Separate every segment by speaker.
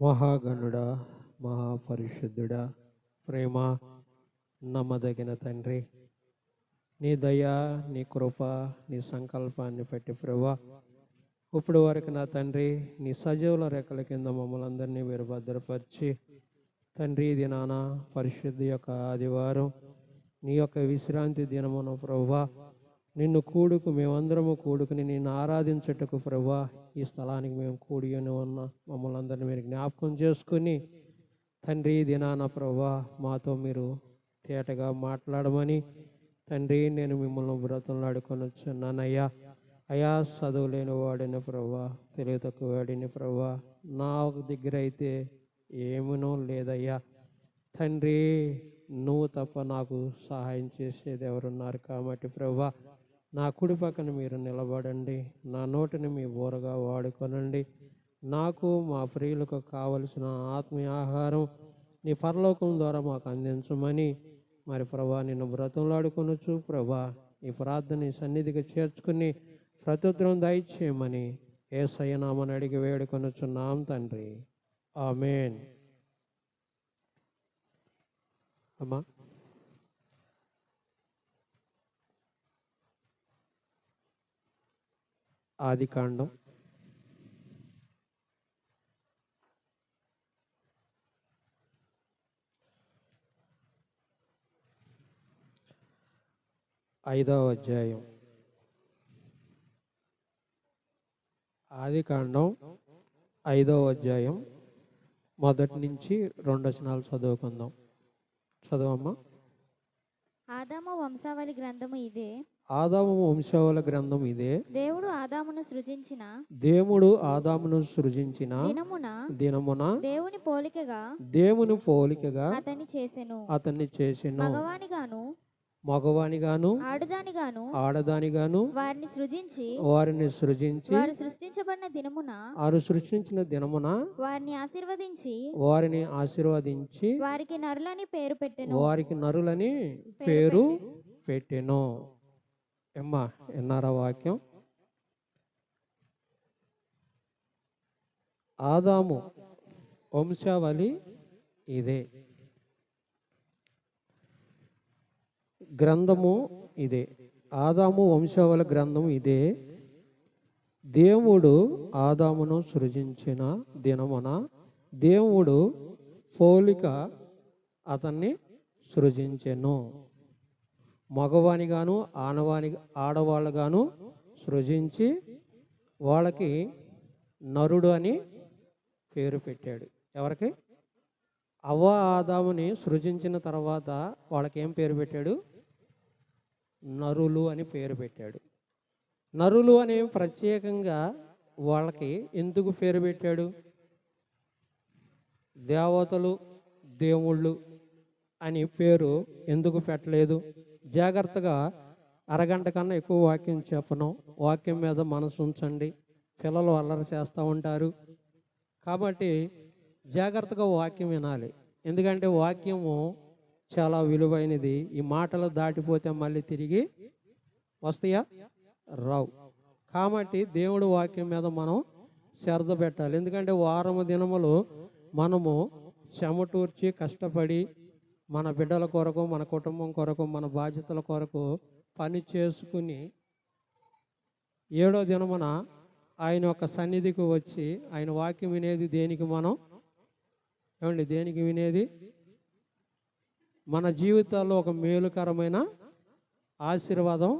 Speaker 1: మహాగణుడా, మహాపరిశుద్ధుడా, ప్రేమ నమ్మదగిన తండ్రి, నీ దయ, నీ కృప, నీ సంకల్పాన్ని బట్టి ప్రభువా, ఇప్పుడు వరకు నా తండ్రి నీ సజీవుల రెక్కల కింద మమ్మల్ని అందరినీ మీరు భద్రపరిచి తండ్రి దినాన పరిశుద్ధి యొక్క ఆదివారం నీ యొక్క విశ్రాంతి దినమున ప్రభువా, నిన్ను మేమందరము కూడుకుని నిన్ను ఆరాధించటకు ప్రభువా ఈ స్థలానికి మేము కూడిని ఉన్న మమ్మల్ని అందరినీ మీరు జ్ఞాపకం చేసుకుని తండ్రి దినాన ప్రభువా మాతో మీరు తేటగా మాట్లాడమని తండ్రి నేను మిమ్మల్ని బ్రతులాడుకొని వచ్చున్నానయ్యా. అయా చదువు లేని వాడిని ప్రభువా, తెలివి తక్కువ వాడిని ప్రభువా, నా దగ్గర అయితే ఏమనో లేదయ్యా. తండ్రి నువ్వు తప్ప నాకు సహాయం చేసేది ఎవరున్నారు కాబట్టి ప్రభువా నా కుడి పక్కన మీరు నిలబడండి, నా నోటిని మీ బోరగా వాడుకొనండి. నాకు మా ప్రియులకు కావలసిన ఆత్మీయ ఆహారం నీ పరలోకం ద్వారా మాకు అందించమని మరి ప్రభా నిన్ను బ్రతంలాడుకొనొచ్చు ప్రభా ఈ ప్రార్థన సన్నిధికి చేర్చుకుని ప్రత్యుత్తరం దయచేయమని యేసయ్య నామమున అడిగి వేడుకొనుచున్నాం తండ్రి, ఆమేన్. అమ్మా ఆదికాండం 5వ అధ్యాయం. ఆదికాండం 5వ అధ్యాయం మొదటి నుంచి 2 వచనాలు చదువుకుందాం. చదవమ్మా.
Speaker 2: ఆదాము వంశావళి గ్రంథము ఇదే.
Speaker 1: ఆదాము వంశావళి గ్రంథం ఇదే.
Speaker 2: దేవుడు ఆదామును సృజించిన దినమున దేవుని పోలికగా అతన్ని చేసెను. మగవానిగాను ఆడదానిగాను వారిని సృజించి వారు సృష్టించిన దినమున వారిని ఆశీర్వదించి వారికి నరులని పేరు పెట్టెను. ఎమ్మా ఎన్నారా వాక్యం? ఆదాము వంశావళి ఇదే, గ్రంథము ఇదే. ఆదాము వంశావళి గ్రంథం ఇదే. దేవుడు ఆదామును సృజించిన దినమున దేవుడు పోలిక అతన్ని సృజించెను. మగవానిగాను ఆడవాళ్ళుగాను సృజించి వాళ్ళకి నరుడు అని పేరు పెట్టాడు. ఎవరికి? అవ్వ ఆదాముని సృజించిన తర్వాత వాళ్ళకి ఏం పేరు పెట్టాడు? నరులు అని పేరు పెట్టాడు. నరులు అనే ప్రత్యేకంగా వాళ్ళకి ఎందుకు పేరు పెట్టాడు? దేవతలు, దేవుళ్ళు అని పేరు ఎందుకు పెట్టలేదు? జాగ్రత్తగా అరగంట కన్నా ఎక్కువ వాక్యం చెప్పను. వాక్యం మీద మనసు ఉంచండి. పిల్లలు అల్లరి చేస్తూ ఉంటారు కాబట్టి జాగ్రత్తగా వాక్యం వినాలి. ఎందుకంటే వాక్యము చాలా విలువైనది. ఈ మాటలు దాటిపోతే మళ్ళీ తిరిగి వస్తాయా? రావు. కాబట్టి దేవుడు వాక్యం మీద మనం శ్రద్ధ పెట్టాలి. ఎందుకంటే వారము దినములు మనము చెమటూర్చి కష్టపడి మన బిడ్డల కొరకు, మన కుటుంబం కొరకు, మన బాధ్యతల కొరకు పని చేసుకుని 7వ దినమున ఆయన యొక్క సన్నిధికి వచ్చి ఆయన వాక్యం వినేది దేనికి? మనం దేనికి వినేది? మన జీవితాల్లో ఒక మేలుకరమైన ఆశీర్వాదం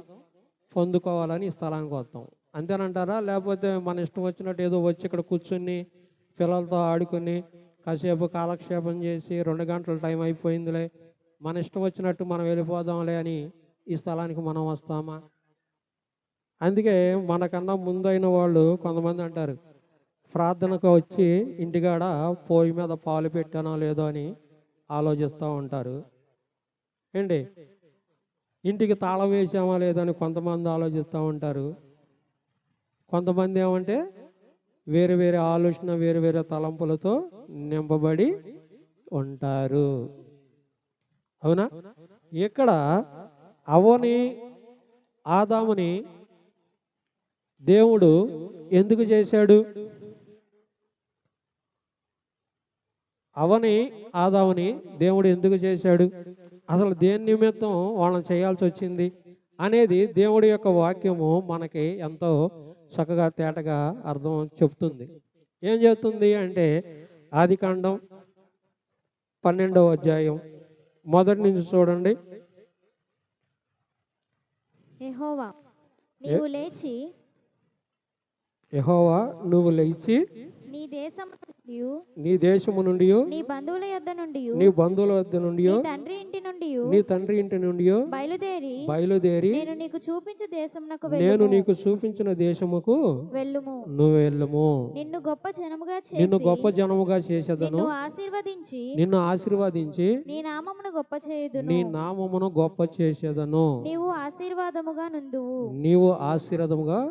Speaker 2: పొందుకోవాలని ఈ స్థలానికి వస్తాం. అంతేనంటారా? లేకపోతే మన ఇష్టం వచ్చినట్టు ఏదో వచ్చి ఇక్కడ కూర్చుని పిల్లలతో ఆడుకొని కాసేపు కాలక్షేపం చేసి 2 గంటల టైం అయిపోయిందిలే మన ఇష్టం వచ్చినట్టు మనం వెళ్ళిపోదాంలే అని ఈ స్థలానికి మనం వస్తామా? అందుకే మనకన్నా ముందైన వాళ్ళు కొంతమంది అంటారు, ప్రార్థనకు వచ్చి ఇంటికాడ పొయ్యి మీద పాలు పెట్టానో లేదో అని ఆలోచిస్తూ ఉంటారు. ఏంటి ఇంటికి తాళం వేసామా లేదని కొంతమంది ఆలోచిస్తూ ఉంటారు. కొంతమంది ఏమంటే వేరే వేరే ఆలోచన, వేరే వేరే తలంపులతో నింపబడి ఉంటారు. అవునా? ఇక్కడ అవ్వని ఆదాముని దేవుడు ఎందుకు చేశాడు? అవని ఆదాముని దేవుడు ఎందుకు చేశాడు, అసలు దేని నిమిత్తం వాళ్ళని చేయాల్సి వచ్చింది అనేది దేవుడి యొక్క వాక్యము మనకి ఎంతో చక్కగా తేటగా అర్థం చెప్తుంది. ఏం చెప్తుంది అంటే ఆదికాండం 12వ అధ్యాయం మొదటి నుంచి చూడండి.
Speaker 3: యెహోవా నీవు లేచి
Speaker 2: యెహోవా నువ్వు లేచి
Speaker 3: నీ దేశము నుండి
Speaker 2: నీ దేశము నుండి
Speaker 3: నీ బంధువుల యొద్ద నుండి
Speaker 2: నీ బంధువుల వద్ద నుండి
Speaker 3: నీ తండ్రి ఇంటి నుండి
Speaker 2: నీ తండ్రి ఇంటి నుండి బయలుదేరి
Speaker 3: నేను నీకు చూపించు దేశమునకు
Speaker 2: నేను నీకు చూపించిన దేశముకు
Speaker 3: వెళ్ళుము.
Speaker 2: నువ్వు వెళ్ళము.
Speaker 3: నిన్ను గొప్ప జనముగా
Speaker 2: నిన్ను
Speaker 3: చేసి
Speaker 2: గొప్ప జనముగా చేసేదను,
Speaker 3: నిన్ను
Speaker 2: ఆశీర్వదించి
Speaker 3: నీ నామమును గొప్ప చేయుదును.
Speaker 2: నీ నామమును గొప్ప చేసేదను,
Speaker 3: నీవు ఆశీర్వాదముగా నుందువు.
Speaker 2: నీవు ఆశీర్వాదముగా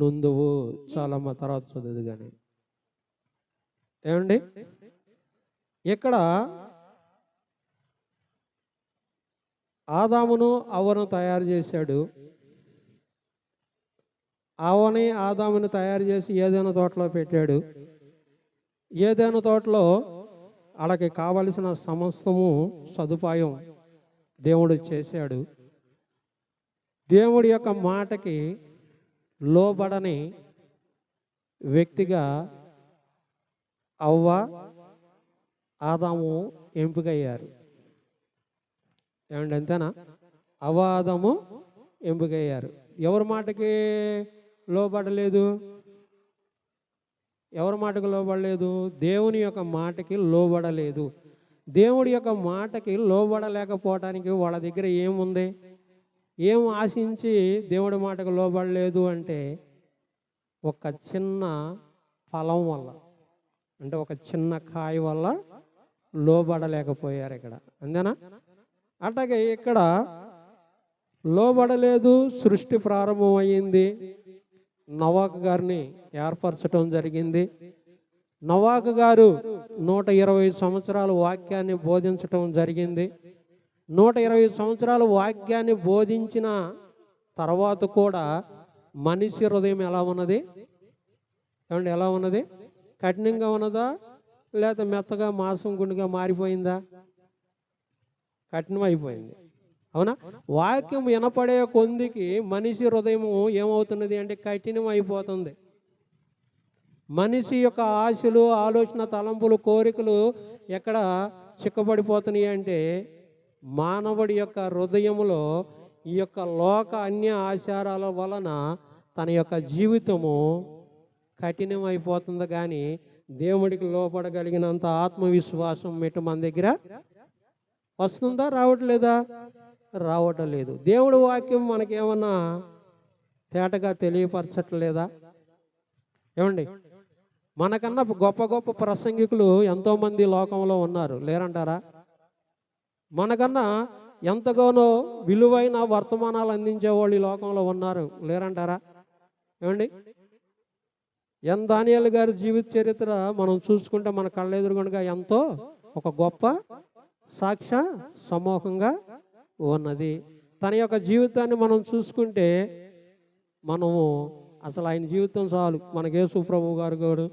Speaker 2: నుందువు. చాలా మా తర్వాత చదువు కానీ ఏమండి, ఇక్కడ ఆదామును అవ్వను తయారు చేశాడు. అవ్వని ఆదాముని తయారు చేసి ఏదైనా తోటలో పెట్టాడు. ఏదైనా తోటలో వాళ్ళకి కావలసిన సమస్తము సదుపాయం దేవుడు చేశాడు. దేవుడి యొక్క మాటకి లోబడని వ్యక్తిగా అవ్వ ఆదాము ఎంపికయ్యారు. ఏమండి, అంతేనా? అవ్వ ఆదాము ఎంపికయ్యారు. ఎవరి మాటకి లోబడలేదు? ఎవరి మాటకు లోబడలేదు? దేవుని యొక్క మాటకి లోబడలేదు. దేవుడి యొక్క మాటకి లోబడలేకపోవటానికి వాళ్ళ దగ్గర ఏముంది? ఏం ఆశించి దేవుడి మాటకు లోబడలేదు అంటే ఒక చిన్న ఫలం వల్ల, అంటే ఒక చిన్న కాయ వల్ల లోబడలేకపోయారు ఇక్కడ. అంతేనా? అట్లాగే ఇక్కడ లోబడలేదు. సృష్టి ప్రారంభమైంది. నోవాహు గారిని ఏర్పరచడం జరిగింది. నోవాహు గారు 120 సంవత్సరాలు వాక్యాన్ని బోధించటం జరిగింది. 120 సంవత్సరాలు వాక్యాన్ని బోధించిన తర్వాత కూడా మనిషి హృదయం ఎలా ఉన్నది? ఏమండి, ఎలా ఉన్నది? కఠినంగా ఉన్నదా, లేకపోతే మెత్తగా మాంసం గుండెగా మారిపోయిందా? కఠినం అయిపోయింది. అవునా? వాక్యం వినపడే కొందికి మనిషి హృదయం ఏమవుతున్నది అంటే కఠినం అయిపోతుంది. మనిషి యొక్క ఆశలు, ఆలోచన, తలంపులు, కోరికలు ఎక్కడ చిక్కబడిపోతున్నాయి అంటే మానవుడి యొక్క హృదయములో ఈ యొక్క లోక అన్య ఆచారాల వలన తన యొక్క జీవితము కఠినం అయిపోతుంది. కానీ దేవుడికి లోపడగలిగినంత ఆత్మవిశ్వాసం మెట్టు మన దగ్గర వస్తుందా? రావట్లేదా? రావటం లేదు. దేవుడి వాక్యం మనకేమన్నా తేటగా తెలియపరచట్లేదా? ఏమండి, మనకన్నా గొప్ప గొప్ప ప్రసంగికులు ఎంతోమంది లోకంలో ఉన్నారు, లేరంటారా? మనకన్నా ఎంతగానో విలువైన వర్తమానాలు అందించే వాళ్ళు ఈ లోకంలో ఉన్నారు, లేరంటారా? ఏమండి, దానియేలు గారి జీవిత చరిత్ర మనం చూసుకుంటే మన కళ్ళెదురుగుండగా ఎంతో ఒక గొప్ప సాక్ష్య సమూహంగా ఉన్నది. తన యొక్క జీవితాన్ని మనం చూసుకుంటే మనము అసలు ఆయన జీవితం చాలు. మనకి యేసు ప్రభు గారు కూడా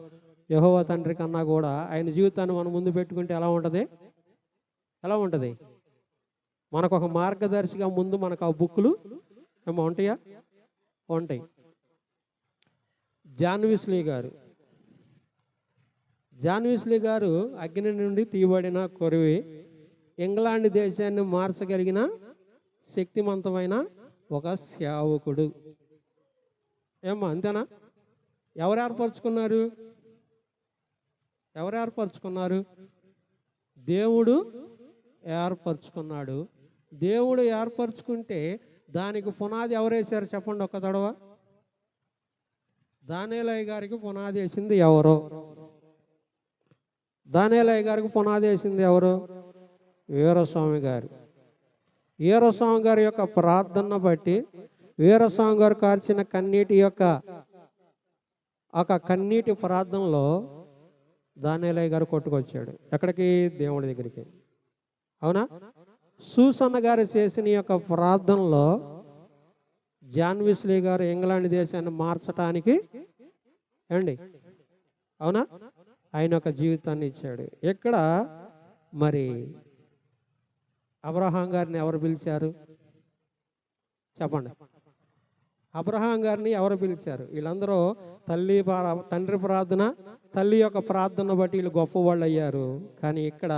Speaker 2: యెహోవా తండ్రి కన్నా కూడా ఆయన జీవితాన్ని మనం ముందు పెట్టుకుంటే ఎలా ఉంటుంది? ఎలా ఉంటుంది? మనకు ఒక మార్గదర్శిగా ముందు మనకు ఆ బుక్కులు ఏమో ఉంటాయా? ఉంటాయి. జాన్ వెస్లీ గారు అగ్ని నుండి తీయబడిన కొరివి, ఇంగ్లాండ్ దేశాన్ని మార్చగలిగిన శక్తివంతమైన ఒక సేవకుడు. ఏమో, అంతేనా? ఎవరు ఏర్పరచుకున్నారు? ఎవరు ఏర్పరచుకున్నారు? దేవుడు ఏర్పరచుకున్నాడు. దేవుడు ఏర్పరచుకుంటే దానికి పునాది ఎవరు వేశారు చెప్పండి ఒక్క తడవ. దానియేలయ్య గారికి పునాది వేసింది ఎవరు? దానియేలయ్య గారికి పునాది వేసింది ఎవరు? వీరస్వామి గారు. వీరస్వామి గారి యొక్క ప్రార్థన బట్టి వీరస్వామి గారు కార్చిన కన్నీటి యొక్క ఒక కన్నీటి ప్రార్థనలో దానియేలయ్య గారు కొట్టుకొచ్చాడు. ఎక్కడికి? దేవుడి దగ్గరికి. అవునా? సూసన్న గారు చేసిన యొక్క ప్రార్థనలో జాన్ వెస్లీ గారు ఇంగ్లాండ్ దేశాన్ని మార్చడానికి ఏమండి అవునా? ఆయన ఒక జీవితాన్ని ఇచ్చాడు. ఇక్కడ మరి అబ్రహాం గారిని ఎవరు పిలిచారు చెప్పండి? అబ్రహాం గారిని ఎవరు పిలిచారు? వీళ్ళందరూ తండ్రి ప్రార్థన, తల్లి యొక్క ప్రార్థన బట్టి వీళ్ళు గొప్ప వాళ్ళు అయ్యారు. కానీ ఇక్కడ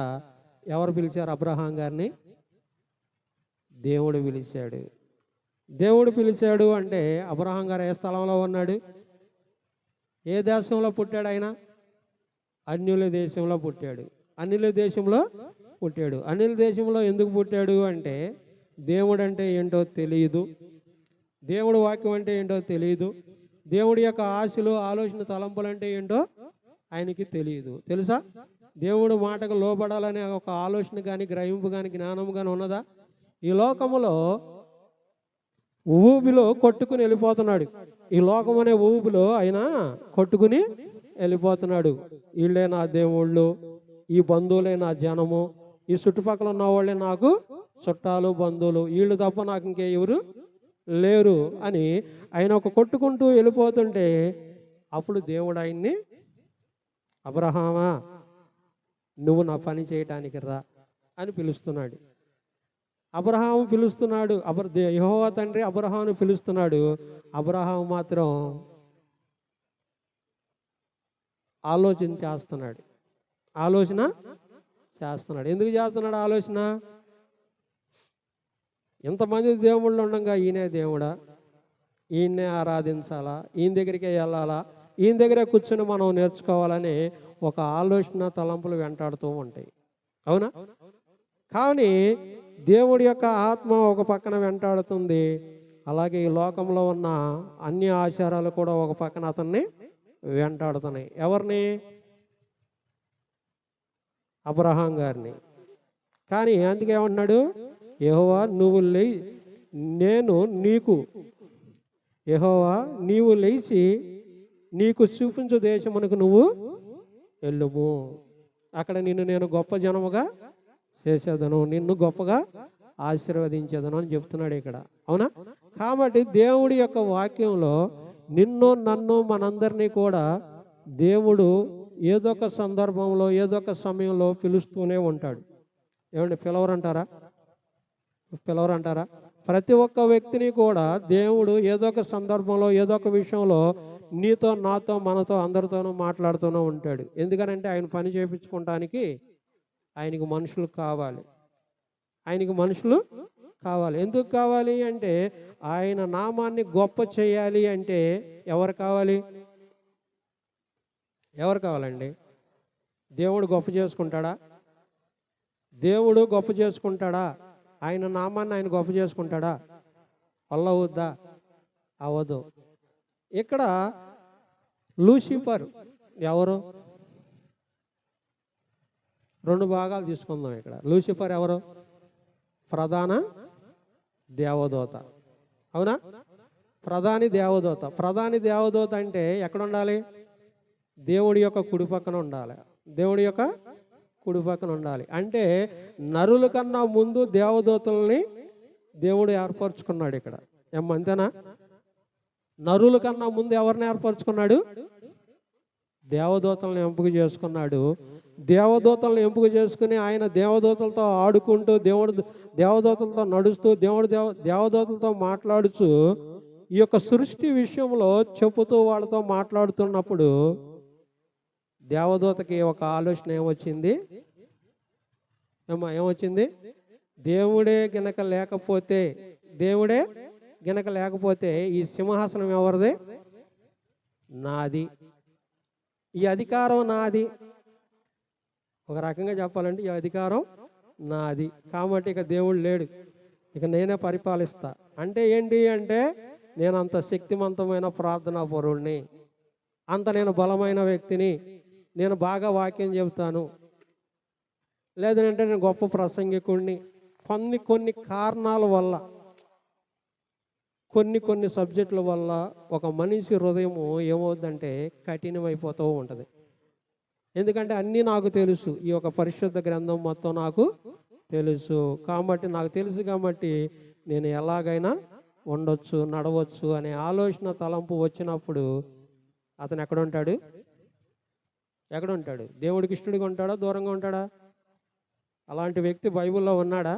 Speaker 2: ఎవరు పిలిచారు అబ్రహాం గారిని? దేవుడు పిలిచాడు. దేవుడు పిలిచాడు అంటే అబ్రహాం గారు ఏ స్థలంలో ఉన్నాడు? ఏ దేశంలో పుట్టాడు ఆయన? అన్యుల దేశంలో పుట్టాడు. అన్యుల దేశంలో పుట్టాడు. అన్యుల దేశంలో ఎందుకు పుట్టాడు అంటే దేవుడు అంటే ఏంటో తెలియదు, దేవుడు వాక్యం అంటే ఏంటో తెలియదు, దేవుడి యొక్క ఆశలు ఆలోచన తలంపులు అంటే ఏంటో ఆయనకి తెలియదు. తెలుసా? దేవుడు మాటకు లోబడాలనే ఒక ఆలోచన కానీ గ్రహింపు కానీ జ్ఞానం కానీ ఉన్నదా? ఈ లోకములో ఊబిలో కొట్టుకుని వెళ్ళిపోతున్నాడు. ఈ లోకం అనే ఊబిలో ఆయన కొట్టుకుని వెళ్ళిపోతున్నాడు. వీళ్ళే నా దేవుళ్ళు, ఈ బంధువులే నా జనము, ఈ చుట్టుపక్కల ఉన్న వాళ్ళే నాకు చుట్టాలు బంధువులు, వీళ్ళు తప్ప నాకు ఇంకే ఎవరు లేరు అని ఆయన ఒక కొట్టుకుంటూ వెళ్ళిపోతుంటే అప్పుడు దేవుడు ఆయన్ని, అబ్రహామా నువ్వు నా పని చేయటానికి రా అని పిలుస్తున్నాడు. అబ్రహాము పిలుస్తున్నాడు. యెహోవా తండ్రి అబ్రహామును పిలుస్తున్నాడు. అబ్రహాము మాత్రం ఆలోచన చేస్తున్నాడు. ఎందుకు చేస్తున్నాడు ఆలోచన? ఎంతమంది దేవుళ్ళు ఉండగా ఈయనే దేవుడా, ఈయన్నే ఆరాధించాలా, ఈయన దగ్గరికే వెళ్ళాలా, ఈయన దగ్గరే కూర్చొని మనం నేర్చుకోవాలని ఒక ఆలోచన తలంపులు వెంటాడుతూ ఉంటాయి. అవునా? కానీ దేవుడి యొక్క ఆత్మ ఒక పక్కన వెంటాడుతుంది. అలాగే ఈ లోకంలో ఉన్న అన్ని ఆచారాలు కూడా ఒక పక్కన అతన్ని వెంటాడుతున్నాయి. ఎవరిని? అబ్రహాం గారిని. కానీ అందుకేమన్నాడు? యెహోవా నువ్వు యెహోవా నీవు లేచి నీకు చూపించు దేశమునకు నువ్వు వెళ్ళుము, అక్కడ నేను గొప్ప జనముగా చేసేదను, నిన్ను గొప్పగా ఆశీర్వదించేదను అని చెప్తున్నాడు ఇక్కడ. అవునా? కాబట్టి దేవుడి యొక్క వాక్యంలో నిన్ను నన్ను మనందరినీ కూడా దేవుడు ఏదో ఒక సందర్భంలో ఏదో ఒక సమయంలో పిలుస్తూనే ఉంటాడు. ఏమండి పిలవరంటారా? ప్రతి ఒక్క వ్యక్తిని కూడా దేవుడు ఏదో ఒక సందర్భంలో ఏదో ఒక విషయంలో నీతో నాతో మనతో అందరితోనూ మాట్లాడుతూనే ఉంటాడు. ఎందుకనంటే ఆయన పని చేయించుకోవటానికి ఆయనకు మనుషులు కావాలి. ఎందుకు కావాలి అంటే ఆయన నామాన్ని గొప్ప చేయాలి అంటే ఎవరు కావాలండి? దేవుడు గొప్ప చేసుకుంటాడా? ఆయన నామాన్ని ఆయన గొప్ప చేసుకుంటాడా? వల్లవుద్దా? అవ్వదు. ఇక్కడ లూసిఫర్ ఎవరు? రెండు భాగాలు తీసుకుందాం. ఇక్కడ లూసిఫర్ ఎవరు? ప్రధాన దేవదూత. అవునా? ప్రధాని దేవదూత అంటే ఎక్కడ ఉండాలి? దేవుడి యొక్క కుడి పక్కన ఉండాలి. అంటే నరుల కన్నా ముందు దేవదూతల్ని దేవుడు ఏర్పరచుకున్నాడు ఇక్కడ. అంతేనా? నరుల కన్నా ముందు ఎవరిని ఏర్పరచుకున్నాడు? దేవదూతలను ఎంపిక చేసుకున్నాడు. దేవదూతలను ఎంపిక చేసుకుని ఆయన దేవదూతలతో ఆడుకుంటూ దేవదూతలతో నడుస్తూ దేవదూతలతో మాట్లాడుతూ ఈ యొక్క సృష్టి విషయంలో చెప్పుతూ వాళ్ళతో మాట్లాడుతున్నప్పుడు దేవదూతకి ఒక ఆలోచన ఏమొచ్చింది? దేవుడే గనక లేకపోతే ఈ సింహాసనం ఎవరిది? నాది. ఈ అధికారం నాది. ఒక రకంగా చెప్పాలంటే ఈ అధికారం నాది. కాబట్టి ఇక దేవుడు లేడు, ఇక నేనే పరిపాలిస్తా. అంటే ఏంటి అంటే నేను అంత శక్తివంతమైన ప్రార్థనా పరుణ్ణి, అంత నేను బలమైన వ్యక్తిని, నేను బాగా వాక్యం చెబుతాను, లేదంటే నేను గొప్ప ప్రసంగికుడిని. కొన్ని కారణాల వల్ల కొన్ని సబ్జెక్టుల వల్ల ఒక మనిషి హృదయము ఏమవుతుందంటే కఠినమైపోతూ ఉంటుంది. ఎందుకంటే అన్నీ నాకు తెలుసు, ఈ యొక్క పరిశుద్ధ గ్రంథం మొత్తం నాకు తెలుసు కాబట్టి నేను ఎలాగైనా ఉండొచ్చు, నడవచ్చు అనే ఆలోచన తలంపు వచ్చినప్పుడు అతను ఎక్కడ ఉంటాడు? ఎక్కడ ఉంటాడు? దేవుడికి ఇష్టడిగా ఉంటాడా, దూరంగా ఉంటాడా? అలాంటి వ్యక్తి బైబిల్లో ఉన్నాడా?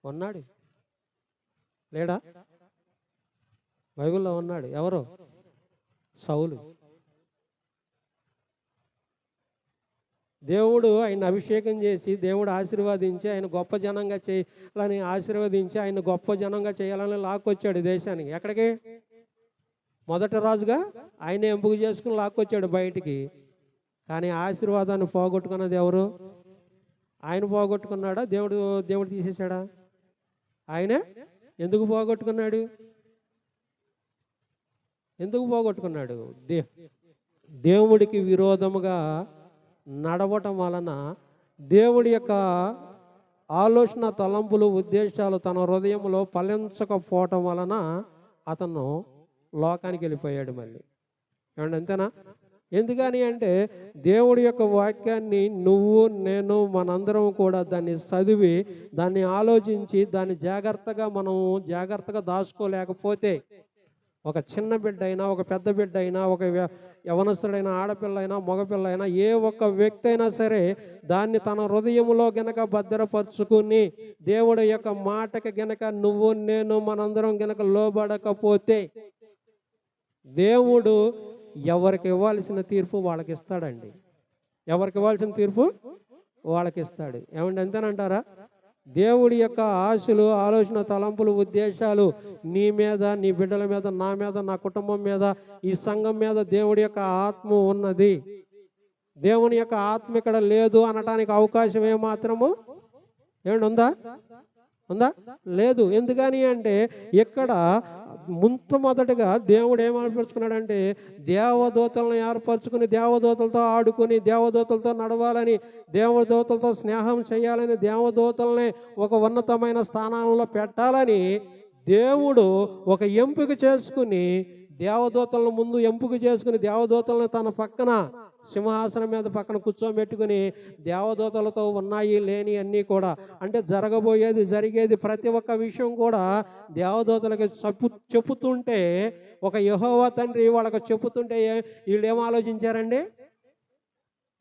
Speaker 2: ఉన్నాడు. లేడా? బైబిల్లో ఉన్నాడు. ఎవరు? సౌలు. దేవుడు ఆయన అభిషేకం చేసి, దేవుడు ఆశీర్వదించి, ఆయన గొప్ప జనంగా చేయాలని ఆశీర్వదించి, ఆయన గొప్ప జనంగా చేయాలని లాక్కొచ్చాడు దేశానికి. ఎక్కడికి? మొదటి రాజుగా ఆయన ఎంపిక చేసుకుని లాక్కొచ్చాడు బయటికి. కానీ ఆశీర్వాదాన్ని పోగొట్టుకున్నది ఎవరు? ఆయన పోగొట్టుకున్నాడా? దేవుడు తీసేశాడా? ఆయనే ఎందుకు పోగొట్టుకున్నాడు? ఎందుకు పోగొట్టుకున్నాడు? దేవుడికి విరోధముగా నడవటం వలన, దేవుడి యొక్క ఆలోచన, తలంపులు, ఉద్దేశాలు తన హృదయంలో ఫలించకపోవటం వలన అతను లోకానికి వెళ్ళిపోయాడు మళ్ళీ. ఏమండి? అంతేనా? ఎందుకని అంటే దేవుడి యొక్క వాక్యాన్ని నువ్వు, నేను, మనందరం కూడా దాన్ని చదివి, దాన్ని ఆలోచించి, దాన్ని జాగ్రత్తగా దాచుకోలేకపోతే, ఒక చిన్న బిడ్డ అయినా, ఒక పెద్ద బిడ్డ అయినా, ఒక యవనస్తుడైనా, ఆడపిల్ల అయినా, మగపిల్ల అయినా, ఏ ఒక్క వ్యక్తి అయినా సరే దాన్ని తన హృదయంలో గనక భద్రపరుచుకుని, దేవుడి యొక్క మాటకి గనక నువ్వు, నేను, మనందరం గనక లోబడకపోతే, దేవుడు ఎవరికి ఇవ్వాల్సిన తీర్పు వాళ్ళకి ఇస్తాడండి. ఎవరికి ఇవ్వాల్సిన తీర్పు వాళ్ళకి ఇస్తాడు. ఏమండి? అంతేనంటారా? దేవుడి యొక్క ఆశలు, ఆలోచన, తలంపులు, ఉద్దేశాలు నీ మీద, నీ బిడ్డల మీద, నా మీద, నా కుటుంబం మీద, ఈ సంఘం మీద దేవుడి యొక్క ఆత్మ ఉన్నది. దేవుని యొక్క ఆత్మ ఇక్కడ లేదు అనటానికి అవకాశం ఏమాత్రము ఉందా? లేదు. ఎందుకని అంటే ఇక్కడ మొట్టమొదటిగా దేవుడు ఏమర్పరుచుకున్నాడంటే, దేవదూతలను ఏర్పరచుకుని, దేవదూతలతో ఆడుకుని, దేవదూతలతో నడవాలని, దేవదూతలతో స్నేహం చేయాలని, దేవదూతల్ని ఒక ఉన్నతమైన స్థానంలో పెట్టాలని దేవుడు ఒక ఎంపిక చేసుకుని, దేవదూతలను ముందు ఎంపిక చేసుకుని, దేవదూతలను తన పక్కన సింహాసనం మీద పక్కన కూర్చోబెట్టుకుని, దేవదూతలతో ఉన్నాయి లేని అన్నీ కూడా, అంటే జరగబోయేది, జరిగేది ప్రతి ఒక్క విషయం కూడా దేవదూతలకి చెప్పుతుంటే, ఒక యెహోవా తండ్రి వాళ్ళకి చెప్పుతుంటే వీళ్ళు ఏం ఆలోచించారండి?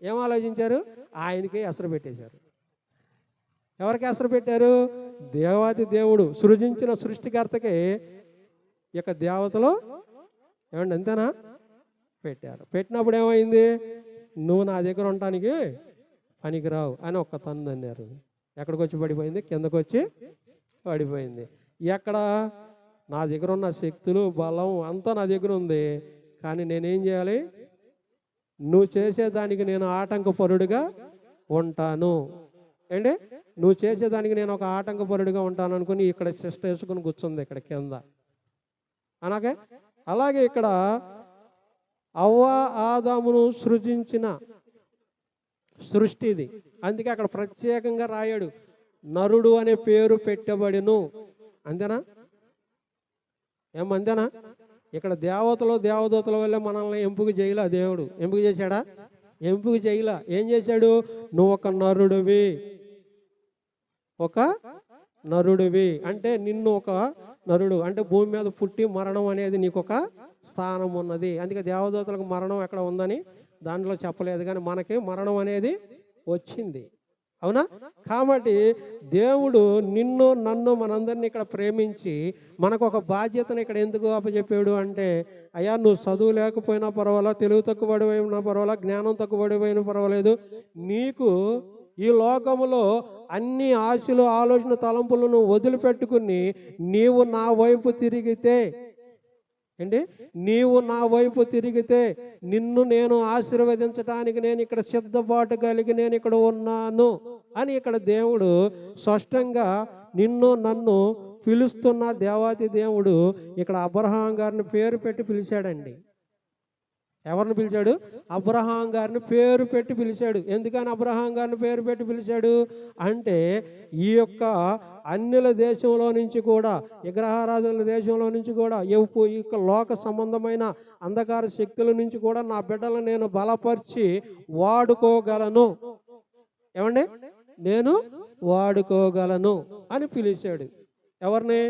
Speaker 2: ఏం ఆలోచించారు? ఆయనకి ఎసరు పెట్టేశారు. ఎవరికి ఎసరు పెట్టారు? దేవాది దేవుడు సృజించిన సృష్టికర్తకి ఇక దేవతలు ఏమండి? అంతేనా? పెట్టారు. పెట్టినప్పుడు ఏమైంది? నువ్వు నా దగ్గర ఉండటానికి పనికిరావు అని ఒక్క తన్ను అన్నారు. ఎక్కడికి వచ్చి పడిపోయింది? కిందకు వచ్చి పడిపోయింది. ఎక్కడ? నా దగ్గర ఉన్న శక్తులు, బలం అంతా నా దగ్గర ఉంది, కానీ నేనేం చేయాలి? నువ్వు చేసేదానికి నేను ఆటంకపరుడుగా ఉంటాను. ఏంటి? నువ్వు చేసేదానికి నేను ఒక ఆటంకపరుడుగా ఉంటాను అనుకుని ఇక్కడ శిష్ట వేసుకుని కూర్చుంది ఇక్కడ కింద. అలాగే ఇక్కడ అవ్వ ఆదామును సృజించిన సృష్టి ఇది. అందుకే అక్కడ ప్రత్యేకంగా రాయాడు, నరుడు అనే పేరు పెట్టబడిను. అంతేనా? అంతేనా? ఇక్కడ దేవదూతల వల్ల మనల్ని ఎంపిక చేయలే. దేవుడు ఎంపిక చేశాడా? ఎంపిక చేయలా. ఏం చేశాడు? నువ్వు ఒక నరుడివి అంటే నిన్ను ఒక నరుడు అంటే భూమి మీద పుట్టి మరణం అనేది నీకు ఒక స్థానం ఉన్నది. అందుకే దేవదూతలకు మరణం ఎక్కడ ఉందని దాంట్లో చెప్పలేదు, కానీ మనకి మరణం అనేది వచ్చింది. అవునా? కాబట్టి దేవుడు నిన్ను, నన్ను, మనందరినీ ఇక్కడ ప్రేమించి మనకు ఒక బాధ్యతను ఇక్కడ ఎందుకు అప్పచెప్పాడు అంటే, అయ్యా నువ్వు చదువు లేకపోయినా పర్వాలా, తెలుగు తక్కువడిపోయినా పర్వాలా, జ్ఞానం తక్కువడిపోయినా పర్వాలేదు, నీకు ఈ లోకములో అన్ని ఆశలు, ఆలోచన, తలంపులను వదిలిపెట్టుకుని నీవు నా వైపు తిరిగితే, నీవు నా వైపు తిరిగితే నిన్ను నేను ఆశీర్వదించడానికి నేను ఇక్కడ సిద్ధపాటు కలిగి నేను ఇక్కడ ఉన్నాను అని ఇక్కడ దేవుడు స్పష్టంగా నిన్ను, నన్ను పిలుస్తున్న దేవాతి దేవుడు ఇక్కడ అబ్రహాం గారిని పేరు పెట్టి పిలిచాడండి. ఎవరిని పిలిచాడు? అబ్రహాం గారిని పేరు పెట్టి పిలిచాడు. ఎందుకని అబ్రహాం గారిని పేరు పెట్టి పిలిచాడు అంటే, ఈ యొక్క అన్యుల దేశంలో నుంచి కూడా, విగ్రహారాధనల దేశంలో నుంచి కూడా, ఈ యొక్క లోక సంబంధమైన అంధకార శక్తుల నుంచి కూడా నా బిడ్డలను నేను బలపరిచి వాడుకోగలను. ఏమండి? నేను వాడుకోగలను అని పిలిచాడు. ఎవరిని?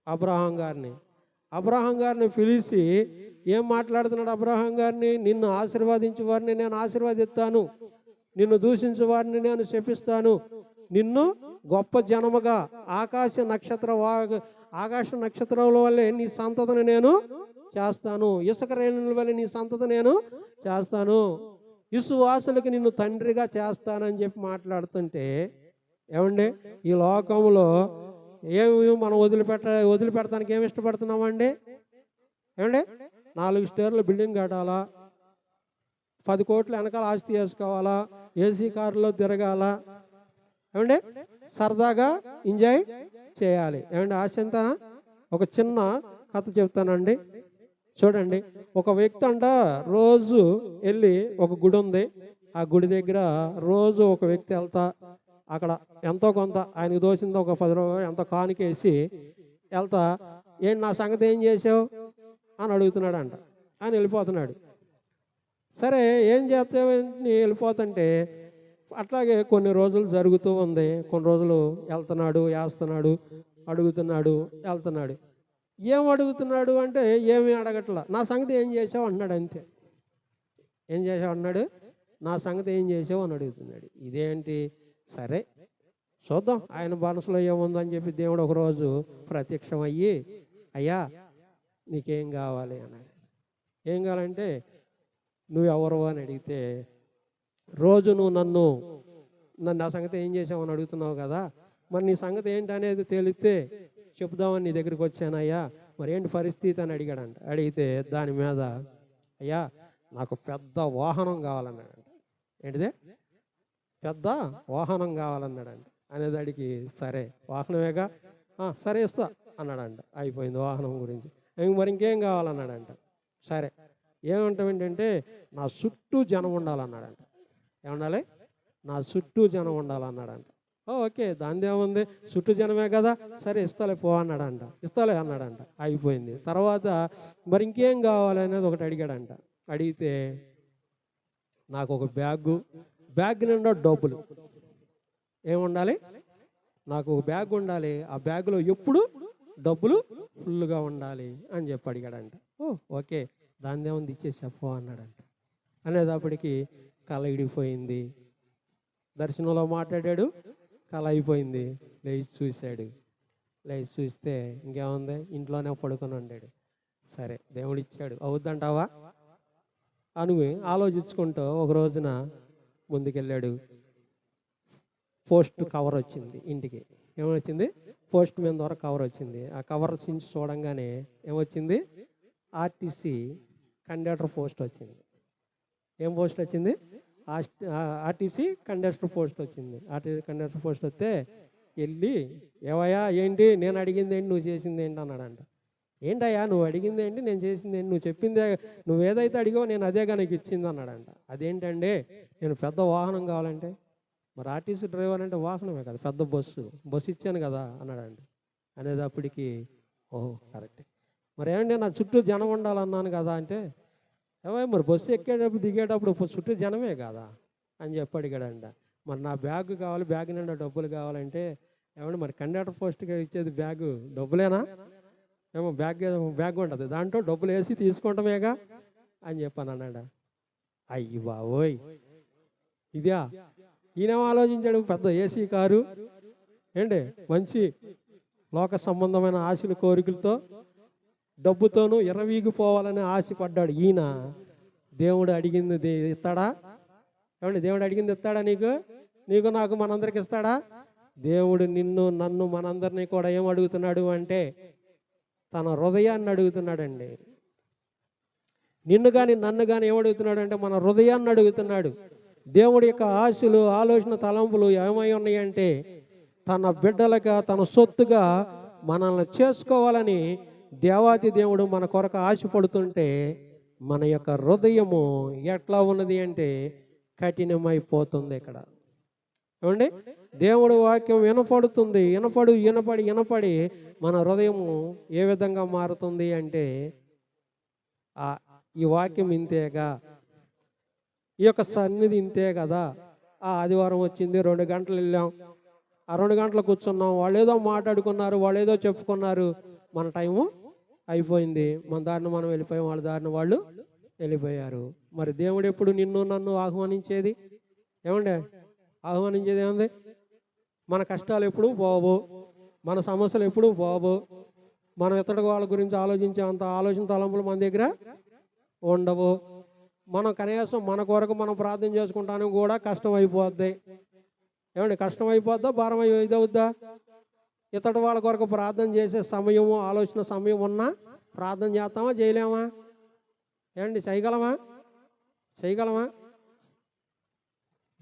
Speaker 2: అబ్రహాం గారిని. అబ్రహాం గారిని పిలిచి ఏం మాట్లాడుతున్నాడు అబ్రహాం గారిని? నిన్ను ఆశీర్వదించే వారిని నేను ఆశీర్వదిస్తాను, నిన్ను దూషించే వారిని నేను శపిస్తాను, నిన్ను గొప్ప జనముగా ఆకాశ నక్షత్రముల వల్లే నీ సంతతిని నేను చేస్తాను, ఇసుక రేణుల వల్ల నీ సంతతి నేను చేస్తాను, విశ్వాసులకి నిన్ను తండ్రిగా చేస్తానని చెప్పి మాట్లాడుతుంటే, ఏమండి ఈ లోకంలో ఏమి మనం వదిలిపెడతానికి ఏమి ఇష్టపడుతున్నామండి? ఏమండి 4 స్టేర్ల బిల్డింగ్ కట్టాలా, 10 కోట్ల వెనకాల ఆస్తి వేసుకోవాలా, ఏసీ కారులో తిరగాల, ఏమండి సరదాగా ఎంజాయ్ చేయాలి. ఏమండి ఆశ ఎంత? ఒక చిన్న కథ చెప్తానండి. చూడండి, ఒక వ్యక్తి అంట రోజు వెళ్ళి, ఒక గుడి ఉంది, ఆ గుడి దగ్గర రోజు ఒక వ్యక్తి వెళ్తా అక్కడ ఎంతో కొంత ఆయనకు దోచిందో ఒక 10 రూపాయలు ఎంతో కానుకేసి వెళ్తా, ఏంటి నా సంగతి ఏం చేసావు అని అడుగుతున్నాడు అంట. ఆయన వెళ్ళిపోతున్నాడు. సరే ఏం చేస్తావని వెళ్ళిపోతుంటే అట్లాగే కొన్ని రోజులు జరుగుతూ ఉంది. కొన్ని రోజులు వెళ్తున్నాడు, వేస్తున్నాడు, అడుగుతున్నాడు, వెళ్తున్నాడు. ఏం అడుగుతున్నాడు అంటే ఏమీ అడగట్లా, నా సంగతి ఏం చేసావు అన్నాడు. అంతే, ఏం చేసావు అన్నాడు, నా సంగతి ఏం చేసావు అని అడుగుతున్నాడు. ఇదేంటి? సరే చూద్దాం ఆయన మనసులో ఏముందని చెప్పి దేవుడు ఒకరోజు ప్రత్యక్షమయ్యి, అయ్యా నీకేం కావాలి అన్నాడు. ఏం కావాలంటే, నువ్వెవరు అని అడిగితే, రోజు నువ్వు నన్ను నా సంగతి ఏం చేసావు అని అడుగుతున్నావు కదా, మరి నీ సంగతి ఏంటి అనేది తెలిస్తే చెప్దామని నీ దగ్గరికి వచ్చానయ్యా, మరి ఏంటి పరిస్థితి అని అడిగాడంట. అడిగితే దాని మీద, అయ్యా నాకు పెద్ద వాహనం కావాలన్నాడంట. ఏంటిదే? పెద్ద వాహనం కావాలన్నాడంట. అనేదాడికి సరే వాహనమేగా, సరే ఇస్తా అన్నాడంట. అయిపోయింది వాహనం గురించి. మరి ఇంకేం కావాలన్నాడంట. సరే ఏమంటాం ఏంటంటే, నా చుట్టూ జనం ఉండాలన్నాడంట. ఏముండాలి? నా చుట్టూ జనం ఉండాలన్నాడంట. ఓకే, దాని ఏముంది, చుట్టూ జనమే కదా, సరే ఇస్తాలే పో అన్నాడంట. ఇస్తాలే అన్నాడంట. అయిపోయింది. తర్వాత మరి ఇంకేం కావాలి అనేది ఒకటి అడిగాడంట. అడిగితే, నాకు ఒక బ్యాగ్ నిండా డబ్బులు. ఏముండాలి? నాకు ఒక బ్యాగ్ ఉండాలి, ఆ బ్యాగ్లో ఎప్పుడు డబ్బులు ఫుల్గా ఉండాలి అని చెప్పి అడిగాడంట. ఓకే, దాని ఏముంది, ఇచ్చేసా పో అన్నాడంట. అనేటప్పటికి కళ ఇడిపోయింది. దర్శనంలో మాట్లాడాడు, కళ అయిపోయింది. లేచి చూశాడు. లేచి చూస్తే ఇంకేముంది, ఇంట్లోనే పడుకొని ఉండాడు. సరే దేవుడు ఇచ్చాడు, అవుద్దంటావా అని ఆలోచించుకుంటూ ఒక రోజున ముందుకెళ్ళాడు. పోస్ట్ కవర్ వచ్చింది ఇంటికి. ఏమొచ్చింది? పోస్ట్ మీద ద్వారా కవర్ వచ్చింది. ఆ కవర్ చించి చూడంగానే ఏమొచ్చింది? ఆర్టీసీ కండక్టర్ పోస్ట్ వచ్చింది. ఏం పోస్ట్ వచ్చింది? ఆర్టీసీ కండక్టర్ పోస్ట్ వచ్చింది. ఆర్టీసీ కండక్టర్ పోస్ట్ వస్తే వెళ్ళి, ఏవయ్యా ఏంటి, నేను అడిగింది ఏంటి, నువ్వు చేసింది ఏంటి అన్నాడంట. ఏంటయ్యా నువ్వు అడిగింది ఏంటి, నేను చేసింది ఏంటి, నువ్వు చెప్పిందే, నువ్వు ఏదైతే అడిగావో నేను అదేగా నీకు ఇచ్చింది అన్నాడంట. అదేంటండి, నేను పెద్ద వాహనం కావాలంటే, మరి ఆర్టీసీ డ్రైవర్ అంటే వాహనమే కదా, పెద్ద బస్సు ఇచ్చాను కదా అన్నాడంట. అనేటప్పటికి ఓహో కరెక్టే, మరి ఏమంటే నా చుట్టూ జనం ఉండాలన్నాను కదా అంటే, మరి బస్సు ఎక్కేటప్పుడు దిగేటప్పుడు చుట్టూ జనమే కదా అని చెప్పి అడిగాడంట. మరి నా బ్యాగ్ కావాలి, బ్యాగ్ నిండా డబ్బులు కావాలంటే, ఏమంటే మరి కండక్టర్ పోస్ట్గా ఇచ్చేది బ్యాగు డబ్బులేనా? ఏమో బ్యాగ్ ఉంటుంది, దాంట్లో డబ్బులు వేసి తీసుకుంటామేగా అని చెప్పాను అన్నాడు. అయ్యి బావోయ్, ఇదా ఈయనేమో ఆలోచించాడు, పెద్ద ఏసీ కారు ఏంటి, మంచి లోక సంబంధమైన ఆశలు కోరికలతో డబ్బుతోనూ ఎర్రవీగిపోవాలని ఆశపడ్డాడు. ఈయన దేవుడు అడిగింది ఇస్తాడా? ఏమండి దేవుడు అడిగింది ఇస్తాడా? నీకు నాకు మనందరికి ఇస్తాడా? దేవుడు నిన్ను నన్ను మనందరినీ కూడా ఏం అడుగుతున్నాడు అంటే, తన హృదయాన్ని అడుగుతున్నాడండి. నిన్ను కానీ నన్ను కానీ ఏమడుగుతున్నాడు అంటే, మన హృదయాన్ని అడుగుతున్నాడు. దేవుడి యొక్క ఆశలు, ఆలోచన, తలంపులు ఏమై ఉన్నాయంటే, తన బిడ్డలుగా, తన సొత్తుగా మనల్ని చేసుకోవాలని దేవాతి దేవుడు మన కొరకు ఆశపడుతుంటే, మన యొక్క హృదయము ఎట్లా ఉన్నది అంటే కఠినమైపోతుంది. ఇక్కడ ఏమండి, దేవుడు వాక్యం వినపడుతుంది, వినపడి మన హృదయము ఏ విధంగా మారుతుంది అంటే, ఈ వాక్యం ఇంతేగా, ఈ యొక్క సన్నిధి ఇంతే కదా, ఆదివారం వచ్చింది 2 గంటలు వెళ్ళాం, ఆ 2 గంటలు కూర్చున్నాం, వాళ్ళు ఏదో మాట్లాడుకున్నారు, వాళ్ళు ఏదో చెప్పుకున్నారు, మన టైము అయిపోయింది. మన దారిని మనం వెళ్ళిపోయాం, వాళ్ళ దారిని వాళ్ళు వెళ్ళిపోయారు. మరి దేవుడు ఎప్పుడు నిన్ను నన్ను ఆహ్వానించేది? ఏమండే ఆహ్వానించేది ఏముంది? మన కష్టాలు ఎప్పుడు పోవు, మన సమస్యలు ఎప్పుడు పోవు, మనం ఇతడి వాళ్ళ గురించి ఆలోచించే అంత ఆలోచన తలంపులు మన దగ్గర ఉండవు. మనం కనీసం మన కొరకు మనం ప్రార్థన చేసుకుంటానికి కూడా కష్టం అయిపోద్ది. ఏమండి కష్టం అయిపోద్దా, భారం ఇదవుద్దా? ఇతడి వాళ్ళ కొరకు ప్రార్థన చేసే సమయము, ఆలోచన సమయం ఉన్నా ప్రార్థన చేస్తామా, చేయలేమా? ఏమండి చేయగలమా? చేయగలమా?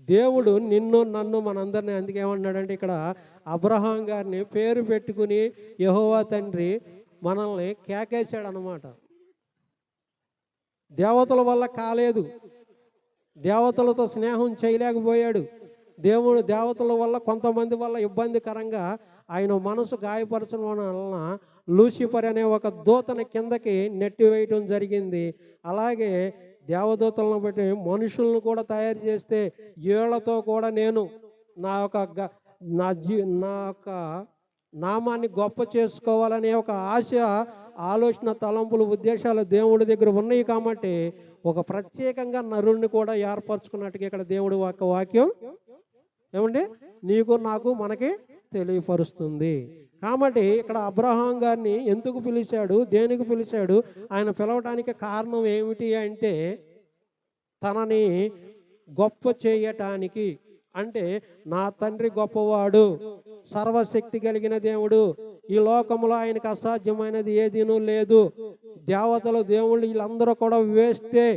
Speaker 2: దేవుడు నిన్ను నన్ను మనందరినీ అందుకే ఏమన్నాడంటే ఇక్కడ అబ్రహాం గారిని పేరు పెట్టుకుని యెహోవా తండ్రి మనల్ని కేకేశాడు అన్నమాట. దేవతల వల్ల కాలేదు, దేవతలతో స్నేహం చేయలేకపోయాడు. దేవుడు దేవతల వల్ల కొంతమంది వల్ల ఇబ్బందికరంగా ఆయన మనసు గాయపరచడం వలన లూసిఫర్ అనే ఒక దూతని కిందకి నెట్టివేయటం జరిగింది. అలాగే దేవదూతలను బట్టి మనుషులను కూడా తయారు చేస్తే వీళ్ళతో కూడా నేను నా యొక్క నామాన్ని గొప్ప చేసుకోవాలనే ఒక ఆశ, ఆలోచన, తలంపులు, ఉద్దేశాలు దేవుడి దగ్గర ఉన్నాయి. కాబట్టి ఒక ప్రత్యేకంగా నరుణ్ణి కూడా ఏర్పరచుకున్నట్టుగా ఇక్కడ దేవుడి వాక్యం ఏమండి నీకు నాకు మనకి తెలియపరుస్తుంది. కాబట్టి ఇక్కడ అబ్రహాం గారిని ఎందుకు పిలిచాడు, దేనికి పిలిచాడు? ఆయన పిలవడానికి కారణం ఏమిటి అంటే తనని గొప్ప చేయటానికి. అంటే నా తండ్రి గొప్పవాడు, సర్వశక్తి కలిగిన దేవుడు, ఈ లోకంలో ఆయనకు అసాధ్యమైనది ఏదీనూ లేదు. దేవతలు దేవుళ్ళు వీళ్ళందరూ కూడా వేస్టే,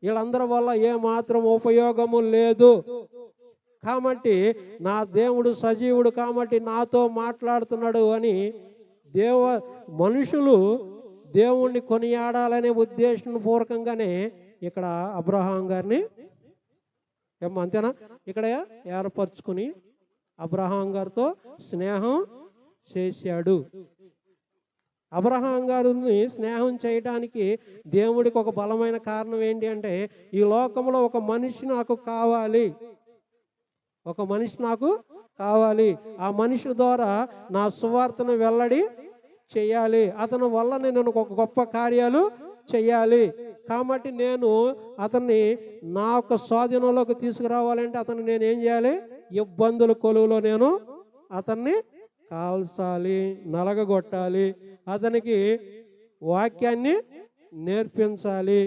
Speaker 2: వీళ్ళందరి వల్ల ఏ మాత్రం ఉపయోగము లేదు. కాబట్టి నా దేవుడు సజీవుడు కాబట్టి నాతో మాట్లాడుతున్నాడు అని మనుషులు దేవుణ్ణి కొనియాడాలనే ఉద్దేశం పూర్వకంగానే ఇక్కడ అబ్రహాం గారిని అంతేనా ఇక్కడ ఏర్పరచుకుని అబ్రహాం గారితో స్నేహం చేశాడు. అబ్రహాం గారిని స్నేహం చేయడానికి దేవుడికి ఒక బలమైన కారణం ఏంటి అంటే ఈ లోకంలో ఒక మనిషి నాకు కావాలి, ఒక మనిషి నాకు కావాలి. ఆ మనిషి ద్వారా నా సువార్తను వెల్లడి చేయాలి, అతని వల్ల నేను ఒక గొప్ప కార్యాలు చేయాలి. కాబట్టి నేను అతన్ని నా యొక్క స్వాధీనంలోకి తీసుకురావాలంటే అతన్ని నేను ఏం చేయాలి? ఇబ్బందుల కొలువులో నేను అతన్ని కాల్చాలి, నలగగొట్టాలి, అతనికి వాక్యాన్ని నేర్పించాలి,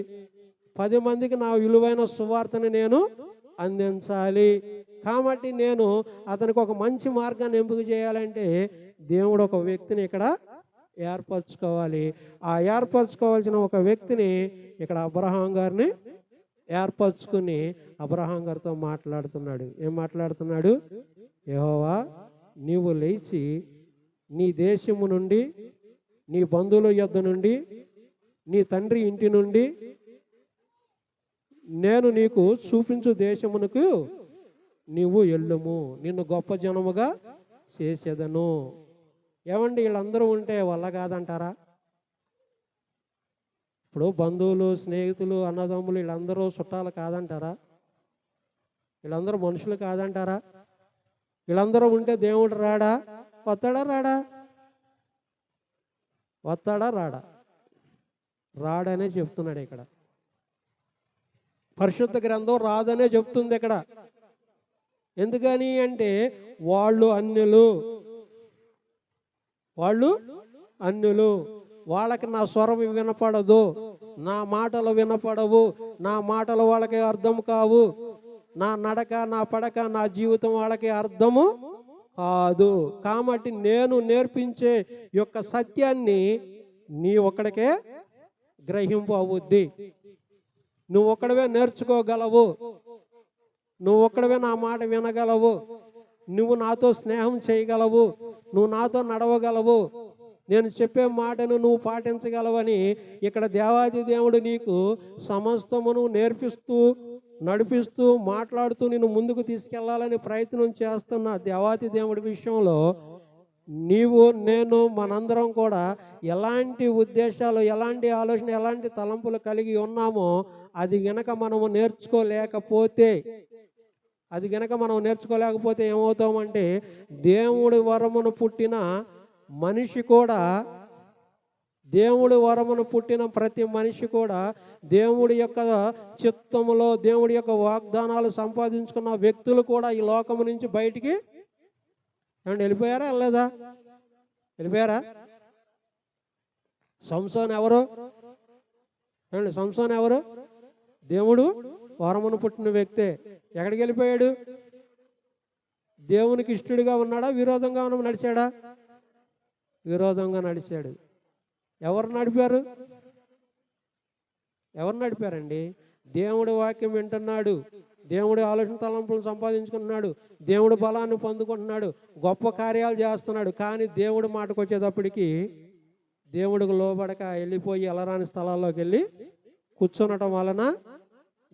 Speaker 2: 10 మందికి నా విలువైన సువార్తని నేను అందించాలి. కాబట్టి నేను అతనికి ఒక మంచి మార్గాన్ని ఎంపిక చేయాలంటే దేవుడు ఒక వ్యక్తిని ఇక్కడ ఏర్పరచుకోవాలి. ఆ ఏర్పరచుకోవాల్సిన ఒక వ్యక్తిని ఇక్కడ అబ్రహాం గారిని ఏర్పరచుకుని అబ్రహాం గారితో మాట్లాడుతున్నాడు. ఏం మాట్లాడుతున్నాడు? యెహోవా నీవు లేచి నీ దేశము నుండి, నీ బంధువుల యొద్ద నుండి, నీ తండ్రి ఇంటి నుండి నేను నీకు చూపించు దేశమునకు నీవు ఎల్లుము, నిన్ను గొప్ప జనముగా చేసేదను. ఏమండి వీళ్ళందరూ ఉంటే వల్ల కాదంటారా? ఇప్పుడు బంధువులు, స్నేహితులు, అన్నదమ్ములు వీళ్ళందరూ చుట్టాలు కాదంటారా? వీళ్ళందరూ మనుషులు కాదంటారా? వీళ్ళందరూ ఉంటే దేవుడు రాడా? వస్తాడా రాడా? వస్తాడా రాడా? రాడనే చెప్తున్నాడు ఇక్కడ. పరిశుద్ధ గ్రంథం రాదనే చెప్తుంది ఇక్కడ. ఎందుకని అంటే వాళ్ళు అన్యులు, వాళ్ళకి నా స్వరం వినపడదు, నా మాటలు వినపడవు, నా మాటలు వాళ్ళకి అర్థం కావు, నా నడక, నా పడక, నా జీవితం వాళ్ళకి అర్థము కాదు. కాబట్టి నేను నేర్పించే యొక్క సత్యాన్ని నీ ఒక్కడికే గ్రహింపు అవుద్ది, నువ్వు ఒక్కడవే నేర్చుకోగలవు, నువ్వు ఒక్కడవే నా మాట వినగలవు, నువ్వు నాతో స్నేహం చేయగలవు, నువ్వు నాతో నడవగలవు, నేను చెప్పే మాటను నువ్వు పాటించగలవని ఇక్కడ దేవాది దేవుడు నీకు సమస్తమును నేర్పిస్తూ, నడిపిస్తూ, మాట్లాడుతూ నిన్ను ముందుకు తీసుకెళ్లాలని ప్రయత్నం చేస్తున్న దేవాది దేవుడి విషయంలో నీవు, నేను, మనందరం కూడా ఎలాంటి ఉద్దేశాలు, ఎలాంటి ఆలోచన, ఎలాంటి తలంపులు కలిగి ఉన్నామో అది గనక మనము నేర్చుకోలేకపోతే ఏమవుతామంటే దేవుడి వరమును పుట్టిన మనిషి కూడా దేవుడి వరమును పుట్టిన ప్రతి మనిషి కూడా దేవుడి యొక్క చిత్తములో దేవుడి యొక్క వాగ్దానాలు సంపాదించుకున్న వ్యక్తులు కూడా ఈ లోకము నుంచి బయటికి ఏమంటే వెళ్ళిపోయారా? వెళ్ళలేదా? వెళ్ళిపోయారా? సంసోన్ ఎవరు? ఏమండి సంసోన్ ఎవరు? దేవుడు వరమును పుట్టిన వ్యక్తే. ఎక్కడికి వెళ్ళిపోయాడు? దేవునికి ఇష్టడుగా ఉన్నాడా? విరోధంగా నడిచాడా? విరోధంగా నడిచాడు. ఎవరు నడిపారు? ఎవరు నడిపారండి? దేవుడి వాక్యం వింటున్నాడు, దేవుడి ఆలోచన తలంపులను సంపాదించుకుంటున్నాడు, దేవుడి బలాన్ని పొందుకుంటున్నాడు, గొప్ప కార్యాలు చేస్తున్నాడు. కానీ దేవుడి మాటకు వచ్చేటప్పటికి దేవుడికి లోబడక వెళ్ళిపోయి ఎలరాని స్థలాల్లోకి వెళ్ళి కూర్చునటం వలన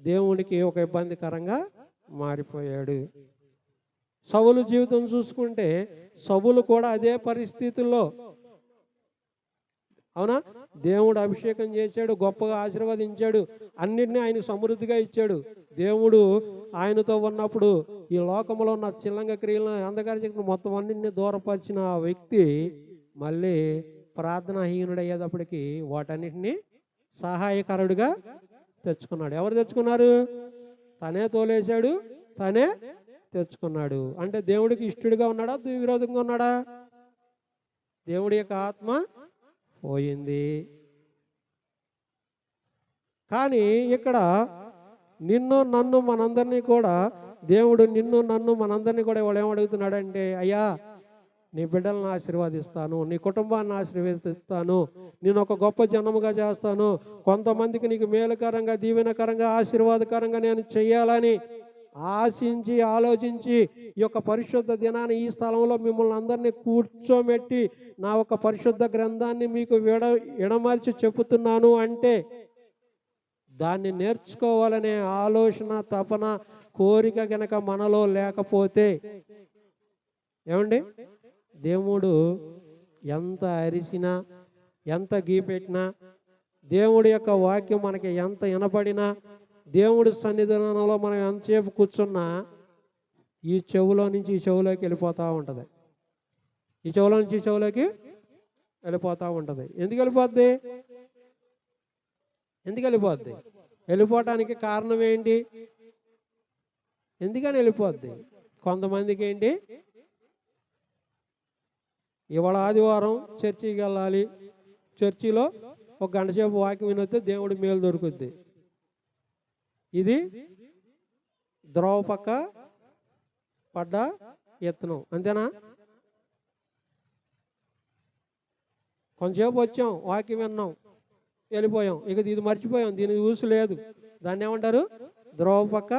Speaker 2: దేవుడికి ఒక ఇబ్బందికరంగా మారిపోయాడు. సౌలు జీవితం చూసుకుంటే సౌలు కూడా అదే పరిస్థితుల్లో, అవునా, దేవుడు అభిషేకం చేశాడు, గొప్పగా ఆశీర్వదించాడు, అన్నిటినీ ఆయనకు సమృద్ధిగా ఇచ్చాడు. దేవుడు ఆయనతో ఉన్నప్పుడు ఈ లోకంలో ఉన్న చిల్లంగ క్రియలను అంధకార మొత్తం అన్నింటినీ దూరపరిచిన ఆ వ్యక్తి మళ్ళీ ప్రార్థనాహీనుడయ్యేటప్పటికి వాటన్నిటినీ సహాయకరుడుగా తెచ్చుకున్నాడు. ఎవరు తెచ్చుకున్నారు? తనే తోలేశాడు, తనే తెచ్చుకున్నాడు. అంటే దేవుడికి ఇష్టడుగా ఉన్నాడా? విరోధంగా ఉన్నాడా? దేవుడి యొక్క ఆత్మ పోయింది. కానీ ఇక్కడ నిన్ను నన్ను మనందరినీ కూడా దేవుడు నిన్ను నన్ను మనందరినీ కూడా ఇవాళ ఏమడుగుతున్నాడంటే, అయ్యా నీ బిడ్డలను ఆశీర్వాదిస్తాను, నీ కుటుంబాన్ని ఆశీర్వదిస్తాను, నేను ఒక గొప్ప జనముగా చేస్తాను, కొంతమందికి నీకు మేలుకరంగా దీవెనకరంగా ఆశీర్వాదకరంగా నేను చెయ్యాలని ఆశించి ఆలోచించి ఈ యొక్క పరిశుద్ధ దినాన్ని ఈ స్థలంలో మిమ్మల్ని అందరినీ కూర్చోబెట్టి నా ఒక పరిశుద్ధ గ్రంథాన్ని మీకు ఎడమర్చి చెబుతున్నాను అంటే దాన్ని నేర్చుకోవాలనే ఆలోచన, తపన, కోరిక గనక మనలో లేకపోతే ఏమండి, దేవుడు ఎంత అరిసినా ఎంత గీపెట్టినా దేవుడి యొక్క వాక్యం మనకి ఎంత వినపడినా దేవుడి సన్నిధానంలో మనం ఎంతసేపు కూర్చున్నా ఈ చెవులో నుంచి ఈ చెవులోకి వెళ్ళిపోతూ ఉంటుంది. ఈ చెవులో నుంచి ఈ చెవులోకి వెళ్ళిపోతూ ఉంటుంది. ఎందుకు వెళ్ళిపోద్ది? ఎందుకు వెళ్ళిపోద్ది? వెళ్ళిపోవటానికి కారణం ఏంటి? ఎందుకని వెళ్ళిపోద్ది? కొంతమందికి ఏంటి, ఇవాళ ఆదివారం చర్చికి వెళ్ళాలి, చర్చిలో ఒక గంట సేపు వాక్యం వినొస్తే దేవుడి మేలు దొరుకుద్ది. ఇది ద్రోవ పక్క పడ్డ ఎత్తనం, అంతేనా? కొంచెంసేపు వచ్చాం, వాక్యం విన్నాం, వెళ్ళిపోయాం, ఇక ఇది మర్చిపోయాం, దీని ఊసు లేదు. దాన్ని ఏమంటారు? ద్రోవ పక్క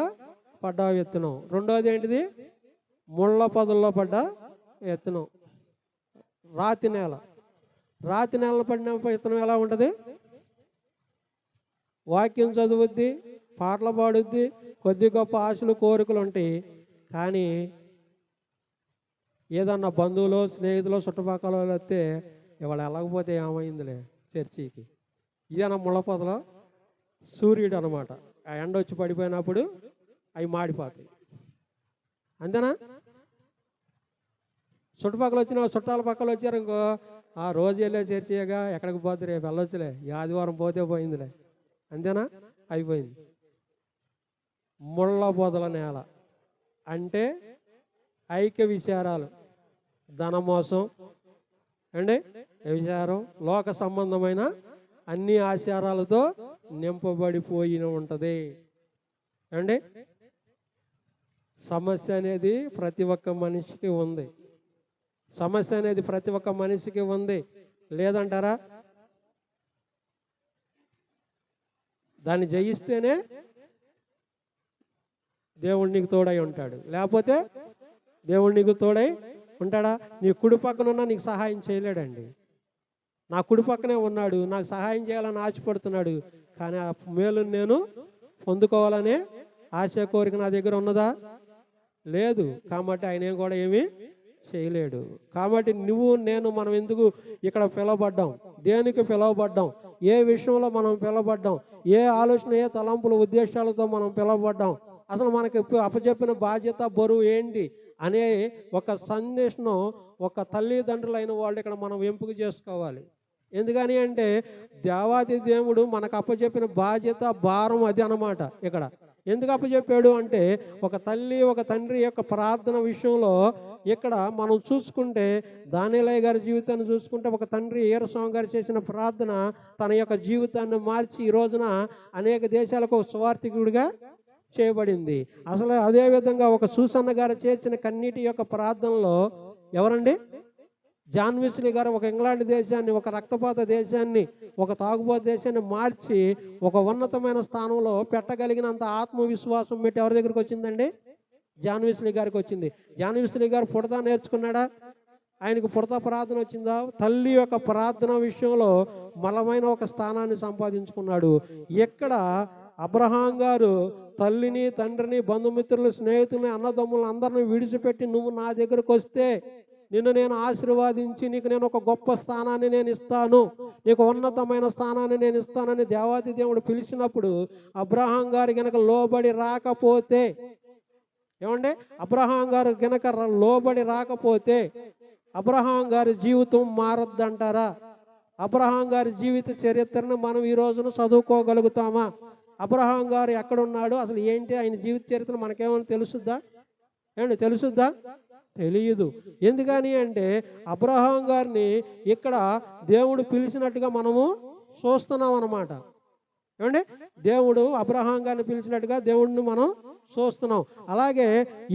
Speaker 2: పడ్డ ఎత్తనం. రెండోది ఏంటిది? ముళ్ళ పొదల్లో పడ్డ ఎత్తనం. రాతి నేల. రాతి నేల పడిన విత్తనం ఎలా ఉంటుంది? వాక్యం చదువుద్ది, పాటలు పాడుద్ది, కొద్ది గొప్ప ఆశలు కోరికలు ఉంటాయి. కానీ ఏదన్నా బంధువులు స్నేహితులు చుట్టుపక్కల వస్తే ఇవాళ వెళ్ళకపోతే ఏమైందిలే చర్చికి, ఇదేనా ముళ్ళ పొదలో సూర్యుడు అనమాట. ఆ ఎండ వచ్చి పడిపోయినప్పుడు అవి మాడిపోతాయి, అంతేనా? చుట్టుపక్కల వచ్చిన చుట్టాల పక్కల వచ్చారు ఇంకో, ఆ రోజు వెళ్ళే చర్చిగా ఎక్కడికి పోతే రేపు వెళ్ళొచ్చులే, ఈ ఆదివారం పోతే పోయిందిలే, అంతేనా? అయిపోయింది. ముళ్ళ పొదల నేల అంటే ఐక్య విచారాలు, ధనమోసం అండి, విచారం, లోక సంబంధమైన అన్ని ఆచారాలతో నింపబడిపోయిన ఉంటుంది అండి. సమస్య అనేది ప్రతి ఒక్క మనిషికి ఉంది. సమస్య అనేది ప్రతి ఒక్క మనిషికి ఉంది, లేదంటారా? దాన్ని జయిస్తేనే దేవుడు నీకు తోడై ఉంటాడు, లేకపోతే దేవుడు నీకు తోడై ఉంటాడా? నీ కుడి పక్కన ఉన్నా నీకు సహాయం చేయలేడండి. నా కుడి పక్కనే ఉన్నాడు, నాకు సహాయం చేయాలని ఆశపడుతున్నాడు, కానీ ఆ మేలును నేను పొందుకోవాలనే ఆశ కోరిక నా దగ్గర ఉన్నదా? లేదు. కాబట్టి ఆయన ఏం కూడా ఏమీ చేయలేడు. కాబట్టి నువ్వు నేను మనం ఎందుకు ఇక్కడ పిలవబడ్డాం? దేనికి పిలవబడ్డాం? ఏ విషయంలో మనం పిలవబడ్డాం? ఏ ఆలోచన, ఏ తలంపుల ఉద్దేశాలతో మనం పిలవబడ్డాం? అసలు మనకి అప్పచెప్పిన బాధ్యత, బరువు ఏంటి అనే ఒక సందేశం ఒక తల్లిదండ్రులైన వాళ్ళు ఇక్కడ మనం ఎంపిక చేసుకోవాలి. ఎందుకని అంటే దేవాది దేవుడు మనకు అప్పచెప్పిన బాధ్యత భారం అది అన్నమాట. ఇక్కడ ఎందుకు అప్పచెప్పాడు అంటే ఒక తల్లి ఒక తండ్రి యొక్క ప్రార్థన విషయంలో ఇక్కడ మనం చూసుకుంటే దానియేలయ్య గారి జీవితాన్ని చూసుకుంటే ఒక తండ్రి ఈరస్వామి గారు చేసిన ప్రార్థన తన యొక్క జీవితాన్ని మార్చి ఈ రోజున అనేక దేశాలకు ఒక సువార్థికుడిగా చేయబడింది. అసలు అదే విధంగా ఒక సూసన్న గారు చేసిన కన్నీటి యొక్క ప్రార్థనలో ఎవరండి? జాన్ వెస్లీ గారు ఒక ఇంగ్లాండ్ దేశాన్ని, ఒక రక్తపాత దేశాన్ని, ఒక తాగుబోతు దేశాన్ని మార్చి ఒక ఉన్నతమైన స్థానంలో పెట్టగలిగినంత ఆత్మవిశ్వాసం పెట్టి ఎవరి దగ్గరికి వచ్చిందండి? జాన్ వెస్లీ గారికి వచ్చింది. జాన్ వెస్లీ గారు పుడతా నేర్చుకున్నాడా? ఆయనకు పుడతా ప్రార్థన వచ్చిందా? తల్లి యొక్క ప్రార్థన విషయంలో బలమైన ఒక స్థానాన్ని సంపాదించుకున్నాడు. ఎక్కడ అబ్రహాం గారు తల్లిని తండ్రిని బంధుమిత్రులు స్నేహితుల్ని అన్నదమ్ములను అందరిని విడిచిపెట్టి నువ్వు నా దగ్గరకు వస్తే నిన్ను నేను ఆశీర్వాదించి నీకు నేను ఒక గొప్ప స్థానాన్ని నేను ఇస్తాను, నీకు ఉన్నతమైన స్థానాన్ని నేను ఇస్తానని దేవాది దేవుడు పిలిచినప్పుడు అబ్రహాం గారు గనక లోబడి రాకపోతే, ఏమండి, అబ్రహాం గారు గనక లోబడి రాకపోతే అబ్రహాం గారి జీవితం మారద్దంటారా? అబ్రహాం గారి జీవిత చరిత్రను మనం ఈ రోజున చదువుకోగలుగుతామా? అబ్రహాం గారు ఎక్కడున్నాడు, అసలు ఏంటి ఆయన జీవిత చరిత్ర మనకేమైనా తెలుసుద్దా? ఏమండి, తెలుసుద్దా? తెలియదు. ఎందుకని అంటే అబ్రహాం గారిని ఇక్కడ దేవుడు పిలిచినట్టుగా మనము చూస్తున్నాం అన్నమాట. ఏమండి, దేవుడు అబ్రహాం గారిని పిలిచినట్టుగా దేవుడిని మనం చూస్తున్నాం. అలాగే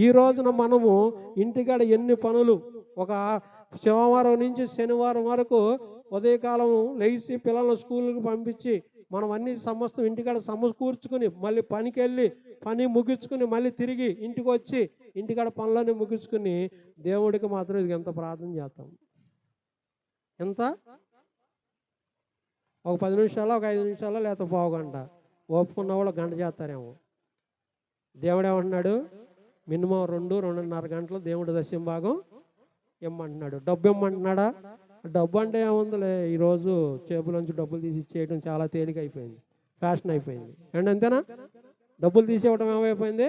Speaker 2: ఈ రోజున మనము ఇంటికాడ ఎన్ని పనులు, ఒక సోమవారం నుంచి శనివారం వరకు ఉదయకాలం లేచి పిల్లలను స్కూల్కి పంపించి మనం అన్ని సమస్తం ఇంటికాడ సమకూర్చుకుని మళ్ళీ పనికి వెళ్ళి పని ముగించుకుని మళ్ళీ తిరిగి ఇంటికి వచ్చి ఇంటికాడ పనులన్నీ ముగించుకుని దేవుడికి మాత్రం ఇది ఎంత ప్రార్థన చేస్తాం? ఎంత? ఒక 10 నిమిషాలు, ఒక 5 నిమిషాలు, లేకపోతే పావు గంట, ఓపుకున్న వాళ్ళు గంట చేస్తారేమో. దేవుడు ఏమంటున్నాడు? మినిమం 2-2.5 గంటలు దేవుడు దశం భాగం ఇమ్మంటున్నాడు. డబ్బు ఇమ్మంటున్నాడా? డబ్బు అంటే ఏముందిలే, ఈరోజు చేపులోంచి డబ్బులు తీసి ఇచ్చేయడం చాలా తేలిక అయిపోయింది, ఫ్యాషన్ అయిపోయింది. అండ్ అంతేనా? డబ్బులు తీసేయడం ఏమైపోయింది?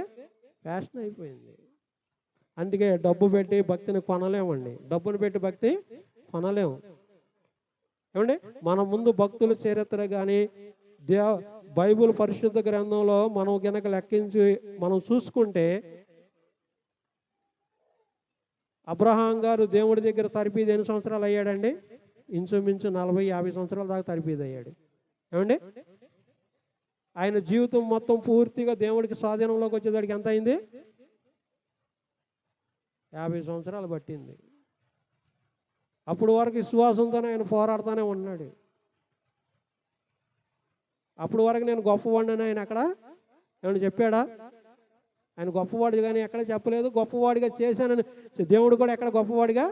Speaker 2: ఫ్యాషన్ అయిపోయింది. అందుకే డబ్బు పెట్టి భక్తిని కొనలేమండి. డబ్బును పెట్టి భక్తి కొనలేము. ఏమండి, మన ముందు భక్తుల చరిత్ర కానీ బైబిల్ పరిశుద్ధ గ్రంథంలో మనం గనక లెక్కించి మనం చూసుకుంటే అబ్రహాం గారు దేవుడి దగ్గర తరిపీది ఎన్ని సంవత్సరాలు అయ్యాడండి? ఇంచుమించు 40-50 సంవత్సరాల దాకా తరిపీది అయ్యాడు. ఏమండి, ఆయన జీవితం మొత్తం పూర్తిగా దేవుడికి స్వాధీనంలోకి వచ్చేదానికి ఎంత అయింది? 50 సంవత్సరాలు పట్టింది. అప్పుడు వరకు విశ్వాసంతోనే ఆయన పోరాడుతూనే ఉన్నాడు. అప్పుడు వరకు నేను గొప్పవాడిని ఆయన అక్కడ ఏమన్నా చెప్పాడా? ఆయన గొప్పవాడు కానీ ఎక్కడ చెప్పలేదు. గొప్పవాడిగా చేశానని దేవుడు కూడా ఎక్కడ గొప్పవాడిగా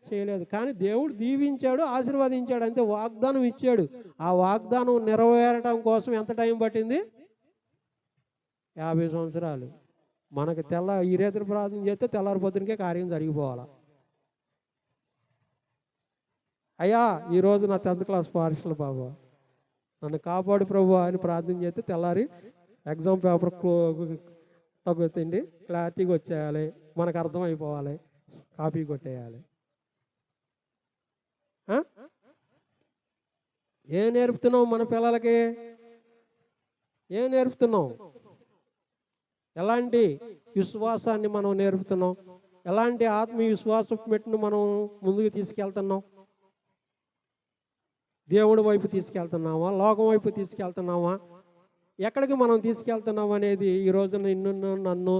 Speaker 2: చేయలేదు. కానీ దేవుడు దీవించాడు, ఆశీర్వదించాడు, అంతే. వాగ్దానం ఇచ్చాడు. ఆ వాగ్దానం నెరవేరటం కోసం ఎంత టైం పట్టింది? 50 సంవత్సరాలు. మనకి ఈ రేత్రి ప్రార్థన చేస్తే తెల్లారి పొద్దునకే కార్యం జరిగిపోవాలా. అయ్యా ఈరోజు నా 10th క్లాస్ పరీక్షలు బాబా, నన్ను కాపాడు ప్రభు అని ప్రార్థన చేస్తే తెల్లారి ఎగ్జామ్ పేపర్ తగ్గుతుంది, క్లారిటీగా వచ్చేయాలి, మనకు అర్థమైపోవాలి, కాపీ కొట్టేయాలి. ఏం నేర్పుతున్నావు మన పిల్లలకి? ఏం నేర్పుతున్నావు? ఎలాంటి విశ్వాసాన్ని మనం నేర్పుతున్నాం? ఎలాంటి ఆత్మీయ విశ్వాసం పెట్టిన మనం ముందుకు తీసుకెళ్తున్నాం? దేవుడి వైపు తీసుకెళ్తున్నామా, లోకం వైపు తీసుకెళ్తున్నామా, ఎక్కడికి మనం తీసుకెళ్తున్నాం అనేది ఈ రోజున నన్ను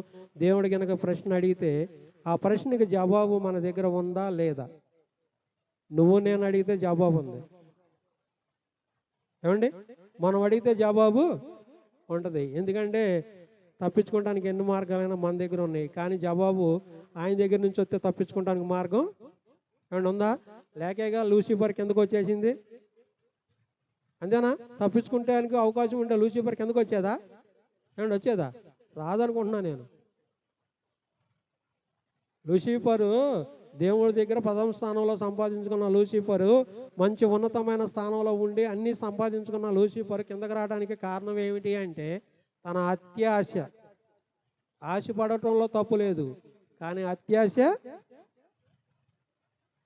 Speaker 2: దేవుడు కనుక ప్రశ్న అడిగితే ఆ ప్రశ్నకి జవాబు మన దగ్గర ఉందా లేదా? నువ్వు నేను అడిగితే జవాబు ఉంది. ఏమండి, మనం అడిగితే జవాబు ఉంటుంది. ఎందుకంటే తప్పించుకోవడానికి ఎన్ని మార్గాలైనా మన దగ్గర ఉన్నాయి. కానీ జవాబు ఆయన దగ్గర నుంచి వస్తే తప్పించుకోవడానికి మార్గం ఏమన్నా ఉందా? లేకేగా లూసిఫర్ కిందకు వచ్చేసింది, అంతేనా? తప్పించుకుంటానికి అవకాశం ఉంటే లూసిఫర్ కిందకు వచ్చేదా? ఏమండి వచ్చేదా? రాదనుకుంటున్నా నేను. లూసిఫరు దేవుడి దగ్గర 10వ స్థానంలో సంపాదించుకున్న లూసిఫరు, మంచి ఉన్నతమైన స్థానంలో ఉండి అన్నీ సంపాదించుకున్న లూసిఫర్ కిందకు రావడానికి కారణం ఏమిటి అంటే తన అత్యాశ. ఆశపడటంలో తప్పు లేదు, కానీ అత్యాశ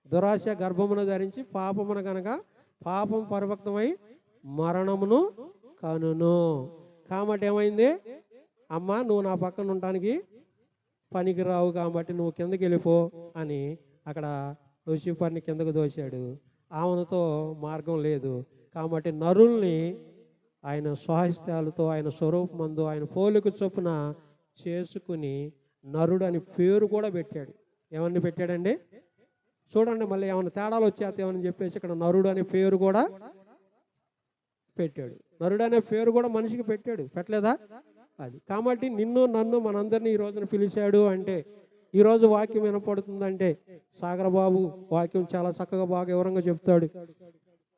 Speaker 2: దురాశ గర్భమును ధరించి పాపమును కనుక పాపం పరిభక్తమై మరణమును కనును. కాబట్టి ఏమైంది? అమ్మ నువ్వు నా పక్కన ఉండటానికి పనికి రావు కాబట్టి నువ్వు కిందకి వెళ్ళిపో అని అక్కడ లూసిఫర్ని కిందకు దోశాడు. ఆమెతో మార్గం లేదు కాబట్టి నరుల్ని ఆయన స్వాస్థ్యాలతో ఆయన స్వరూపమందు ఆయన పోలిక చొప్పున చేసుకుని నరుడు అని పేరు కూడా పెట్టాడు. ఏమని పెట్టాడండి? చూడండి, మళ్ళీ ఏమైనా తేడాలు వచ్చేస్తామని చెప్పేసి ఇక్కడ నరుడు అనే పేరు కూడా పెట్టాడు. నరుడు అనే పేరు కూడా మనిషికి పెట్టాడు, పెట్టలేదా? అది కాబట్టి నిన్ను నన్ను మనందరినీ ఈ రోజున పిలిచాడు అంటే, ఈరోజు వాక్యం వినపడుతుందంటే సాగరబాబు వాక్యం చాలా చక్కగా బాగా వివరంగా చెప్తాడు.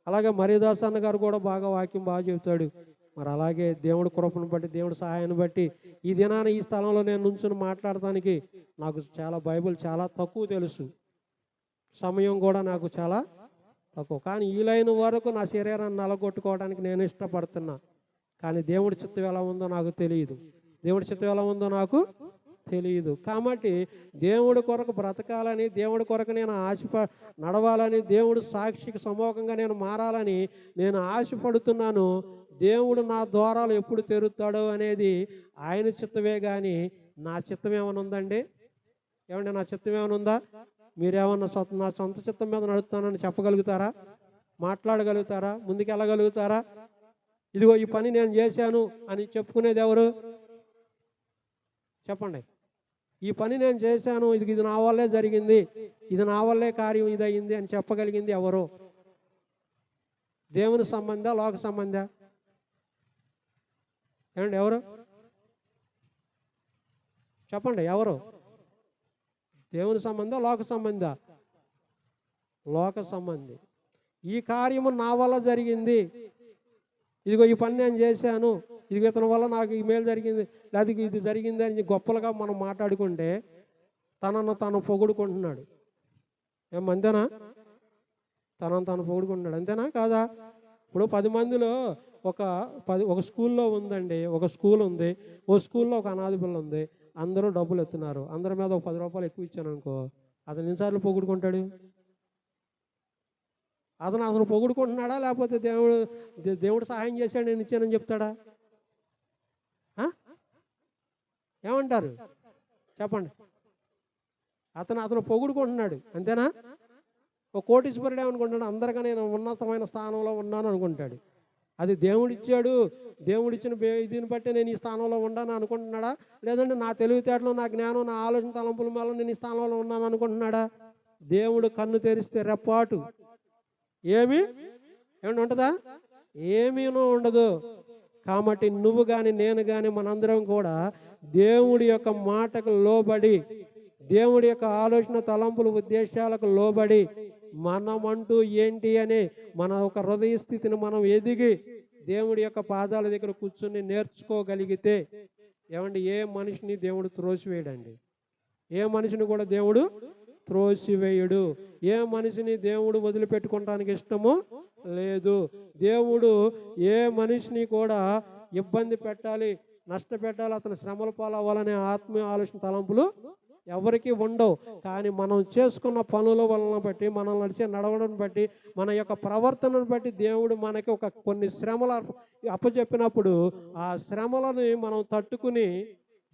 Speaker 2: అలాగే మరీదాస్ అన్న గారు కూడా వాక్యం బాగా చెప్తాడు. మరి అలాగే దేవుడి కృపను బట్టి దేవుడి సహాయాన్ని బట్టి ఈ దినాన ఈ స్థలంలో నేను నుంచుని మాట్లాడటానికి నాకు చాలా బైబిల్ చాలా తక్కువ తెలుసు, సమయం కూడా నాకు చాలా తక్కువ. కానీ వీలైన వరకు నా శరీరాన్ని నలగొట్టుకోవడానికి నేను ఇష్టపడుతున్నా. కానీ దేవుడి చిత్తం ఎలా ఉందో నాకు తెలియదు, దేవుడి చిత్తం ఎలా ఉందో నాకు తెలియదు. కాబట్టి దేవుడి కొరకు బ్రతకాలని, దేవుడి కొరకు నేను నడవాలని, దేవుడు సాక్షికి సమూహంగా నేను మారాలని నేను ఆశపడుతున్నాను. దేవుడు నా ద్వారాలు ఎప్పుడు తెరుస్తాడో అనేది ఆయన చిత్తమే కానీ నా చిత్తం ఏమైనా ఉందండి? ఏమంటే నా చిత్తం ఏమైనా ఉందా? మీరేమన్నా నా సొంత చిత్తం మీద నడుస్తానని చెప్పగలుగుతారా? మాట్లాడగలుగుతారా? ముందుకు వెళ్ళగలుగుతారా? ఇదిగో ఈ పని నేను చేశాను అని చెప్పుకునేది ఎవరు? చెప్పండి. ఈ పని నేను చేశాను, ఇది నా వల్లే జరిగింది, ఇది నా వల్లే కార్యం ఇది అయింది అని చెప్పగలిగింది ఎవరు? దేవుని సంబంధ లోక సంబంధ? ఏమండి ఎవరు? చెప్పండి ఎవరు? దేవుని సంబంధ లోక సంబంధ? లోక సంబంధి. ఈ కార్యము నా వల్ల జరిగింది, ఇదిగో ఈ పని నేను చేశాను, ఇది ఇతని వల్ల నాకు ఈ మేలు జరిగింది లేదా ఇది జరిగింది అని గొప్పలుగా మనం మాట్లాడుకుంటే తనను తాను పొగుడుకుంటున్నాడు. అంతేనా? తనను తాను పొగుడుకుంటున్నాడు, అంతేనా కాదా? ఇప్పుడు 10 మందిలో ఒక స్కూల్లో ఉందండి, ఒక స్కూల్ ఉంది, ఓ స్కూల్లో ఒక అనాథ పిల్ల ఉంది, అందరూ డబ్బులు ఎత్తున్నారు, అందరి మీద ఒక 10 రూపాయలు ఎక్కువ ఇచ్చాను అనుకో, అతను ఎన్నిసార్లు పొగుడుకుంటాడు? అతను పొగుడుకుంటున్నాడా లేకపోతే దేవుడు సహాయం చేశాడు నేను ఇచ్చానని చెప్తాడా? ఏమంటారు చెప్పండి? అతను పొగుడుకుంటున్నాడు, అంతేనా? ఒక కోటీశ్వరుడు ఏమనుకుంటాడు? అందరికీ నేను ఉన్నతమైన స్థానంలో ఉన్నాను అనుకుంటాడు. అది దేవుడిచ్చాడు, దేవుడిచ్చిన దీన్ని బట్టి నేను ఈ స్థానంలో ఉన్నాను అనుకుంటున్నాడా? లేదంటే నా తెలివితేటలు, నా జ్ఞానం, నా ఆలోచన తలంపుల వల్ల నేను ఈ స్థానంలో ఉన్నాను అనుకుంటున్నాడా? దేవుడు కన్ను తెరిస్తే రెప్పాటు ఏమన్నా ఉంటుందా? ఏమీనూ ఉండదు. కాబట్టి నువ్వు కానీ నేను కానీ మనందరం కూడా దేవుడి యొక్క మాటకు లోబడి, దేవుడి యొక్క ఆలోచన తలంపుల ఉద్దేశాలకు లోబడి మనమంటూ ఏంటి అనే మన ఒక హృదయ స్థితిని మనం ఎదిగి దేవుడి యొక్క పాదాల దగ్గర కూర్చుని నేర్చుకోగలిగితే ఏమండి ఏ మనిషిని దేవుడు త్రోసివేయడండి. ఏ మనిషిని కూడా దేవుడు త్రోసివేయుడు. ఏ మనిషిని దేవుడు వదిలిపెట్టుకోవటానికి ఇష్టమో లేదు. దేవుడు ఏ మనిషిని కూడా ఇబ్బంది పెట్టాలి, నష్టపెట్టాలి, అతను శ్రమల పాలవ్వాలనే ఆత్మీయ ఆలోచన తలంపులు ఎవరికి ఉండవు. కానీ మనం చేసుకున్న పనుల వలన బట్టి, మనం నడిచే నడవడం బట్టి, మన యొక్క ప్రవర్తనను బట్టి దేవుడు మనకి కొన్ని శ్రమలు అప్పచెప్పినప్పుడు ఆ శ్రమలని మనం తట్టుకుని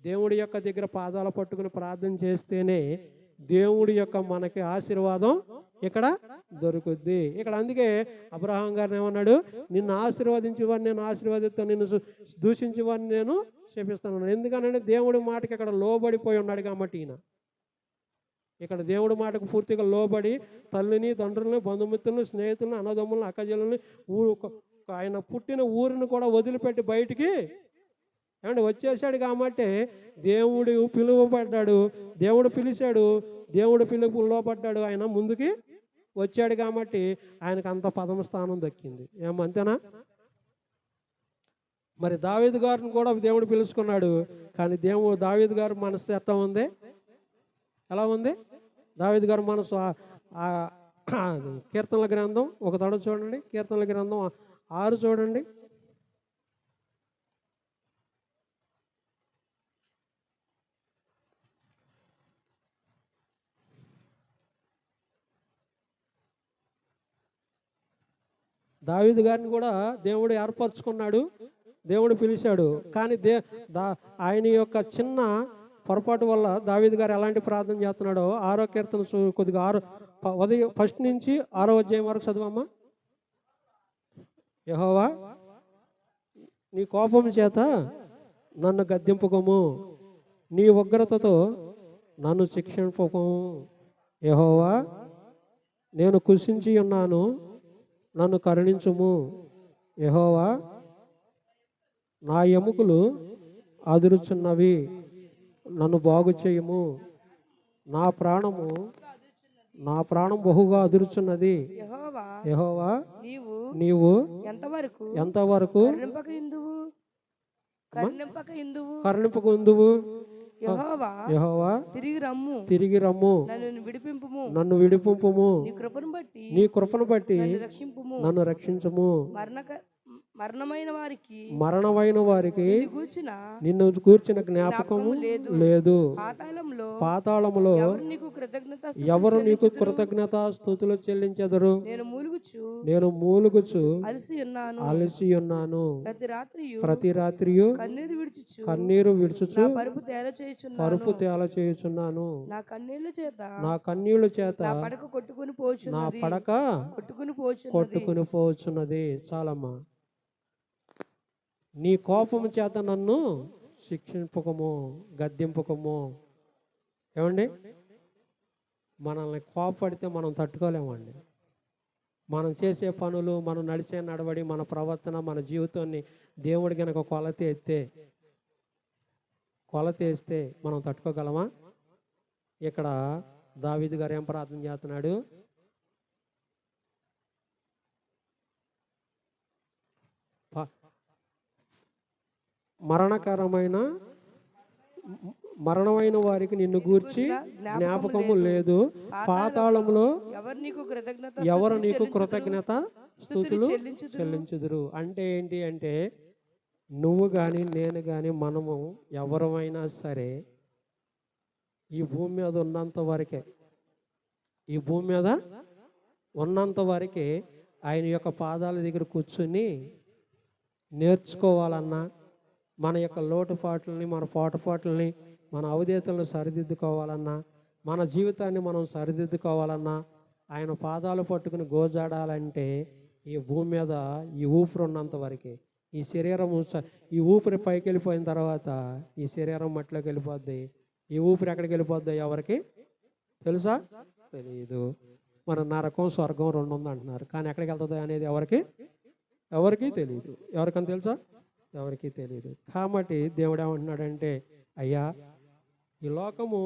Speaker 2: దేవుడి యొక్క దగ్గర పాదాలు పట్టుకుని ప్రార్థన చేస్తేనే దేవుడి యొక్క మనకి ఆశీర్వాదం ఇక్కడ దొరుకుద్ది. ఇక్కడ అందుకే అబ్రహాం గారిని ఏమన్నాడు? నిన్ను ఆశీర్వదించి వారిని నేను ఆశీర్వాదిస్తాను, నిన్ను దూషించి వారిని నేను శపిస్తాను. ఎందుకనంటే దేవుడి మాటకి ఇక్కడ లోబడిపోయి ఉన్నాడు కాబట్టి ఈయన ఇక్కడ దేవుడి మాటకు పూర్తిగా లోబడి తల్లిని, తండ్రులని, బంధుమిత్రులను, స్నేహితులను, అన్నదమ్ములను, అక్కజల్లని, ఆయన పుట్టిన ఊరిని కూడా వదిలిపెట్టి బయటికి వచ్చేసాడు. కాబట్టి దేవుడు పిలువబడ్డాడు, దేవుడు పిలిచాడు, దేవుడు పిలుపు లోపడ్డాడు, ఆయన ముందుకి వచ్చాడు కాబట్టి ఆయనకు అంత పదమ స్థానం దక్కింది. అంతేనా? మరి దావీదు గారిని కూడా దేవుడు పిలుచుకున్నాడు. కానీ దావీదు గారి మనసు ఎట్లా ఉంది? ఎలా ఉంది దావీదు గారి మనసు? కీర్తనల గ్రంథం ఒక తడ చూడండి, కీర్తనల గ్రంథం 6 చూడండి. దావీదు గారిని కూడా దేవుడు ఏర్పరచుకున్నాడు, దేవుడు పిలిచాడు. కానీ ఆయన యొక్క చిన్న పొరపాటు వల్ల దావీదు గారు ఎలాంటి ప్రార్థన చేస్తున్నాడో 6వ కీర్తన కొద్దిగా ఉదయం ఫస్ట్ నుంచి 6వ అధ్యాయం వరకు చదువమ్మా. యెహోవా నీ కోపం చేత నన్ను గద్దింపుకోము, నీ ఉగ్రతతో నన్ను శిక్షింపకము. యెహోవా నేను కృషించి ఉన్నాను, నన్ను కరుణించుము. యెహోవా నా ఎముకలు అదురుచున్నవి, నన్ను బాగు చేయుము. నా ప్రాణం బహుగా అదురుచున్నది. యెహోవా నీవు ఎంతవరకు కరుణింపకుందువు. యెహోవా తిరిగి రమ్ము, నన్ను విడిపింపుము. నీ కృపను బట్టి నన్ను రక్షించుము. మరణమైన వారికి నిన్ను కూర్చిన జ్ఞాపకము లేదు. పాతాళములో ఎవరు నీకు కృతజ్ఞత స్తుతులు చెల్లించెదరు? నేను మూలుగుచు అలసి ఉన్నాను. ప్రతి రాత్రియు కన్నీరు విడుచుచు పరుపు తేల చేయుచున్నాను. నా కన్నీళ్ల చేత నా పడక కొట్టుకుని పోవచ్చున్నది. చాలమ్మా. నీ కోపము చేత నన్ను శిక్షింపకము, గద్దింపకము. ఏమండి, మనల్ని కోపడితే మనం తట్టుకోలేమండి. మనం చేసే పనులు, మనం నడిచే నడవడి, మన ప్రవర్తన, మన జీవితాన్ని దేవుడి కనుక కొలత వేస్తే మనం తట్టుకోగలమా? ఇక్కడ దావీదు గారు ఏం ప్రార్థన చేస్తున్నాడు? మరణమైన వారికి నిన్ను గూర్చి జ్ఞాపకము లేదు. పాతాళంలో ఎవరు నీకు కృతజ్ఞత స్తుతులు చెల్లించుదురు. అంటే ఏంటి అంటే, నువ్వు కానీ నేను కానీ మనము ఎవరమైనా సరే ఈ భూమి మీద ఉన్నంత వరకే ఆయన యొక్క పాదాల దగ్గర కూర్చుని నేర్చుకోవాలన్నా, మన యొక్క లోటుపాట్లని, మన పోటపాట్లని, మన అవధేతలను సరిదిద్దుకోవాలన్నా, మన జీవితాన్ని మనం సరిదిద్దుకోవాలన్నా, ఆయన పాదాలు పట్టుకుని గోజాడాలంటే ఈ భూమి మీద ఈ ఊపిరి ఉన్నంత వరకే. ఈ శరీరం ఈ ఊపిరి పైకి వెళ్ళిపోయిన తర్వాత ఈ శరీరం మట్టిలోకి వెళ్ళిపోద్ది. ఈ ఊపిరి ఎక్కడికి వెళ్ళిపోద్ది ఎవరికి తెలుసా? తెలియదు. మన నరకం స్వర్గం 2 ఉంది అంటున్నారు, కానీ ఎక్కడికి వెళ్తుంది అనేది ఎవరికి తెలియదు. ఎవరికని తెలుసా? ఎవరికి తెలియదు. కాబట్టి దేవుడు ఏమంటున్నాడంటే, అయ్యా ఈ లోకము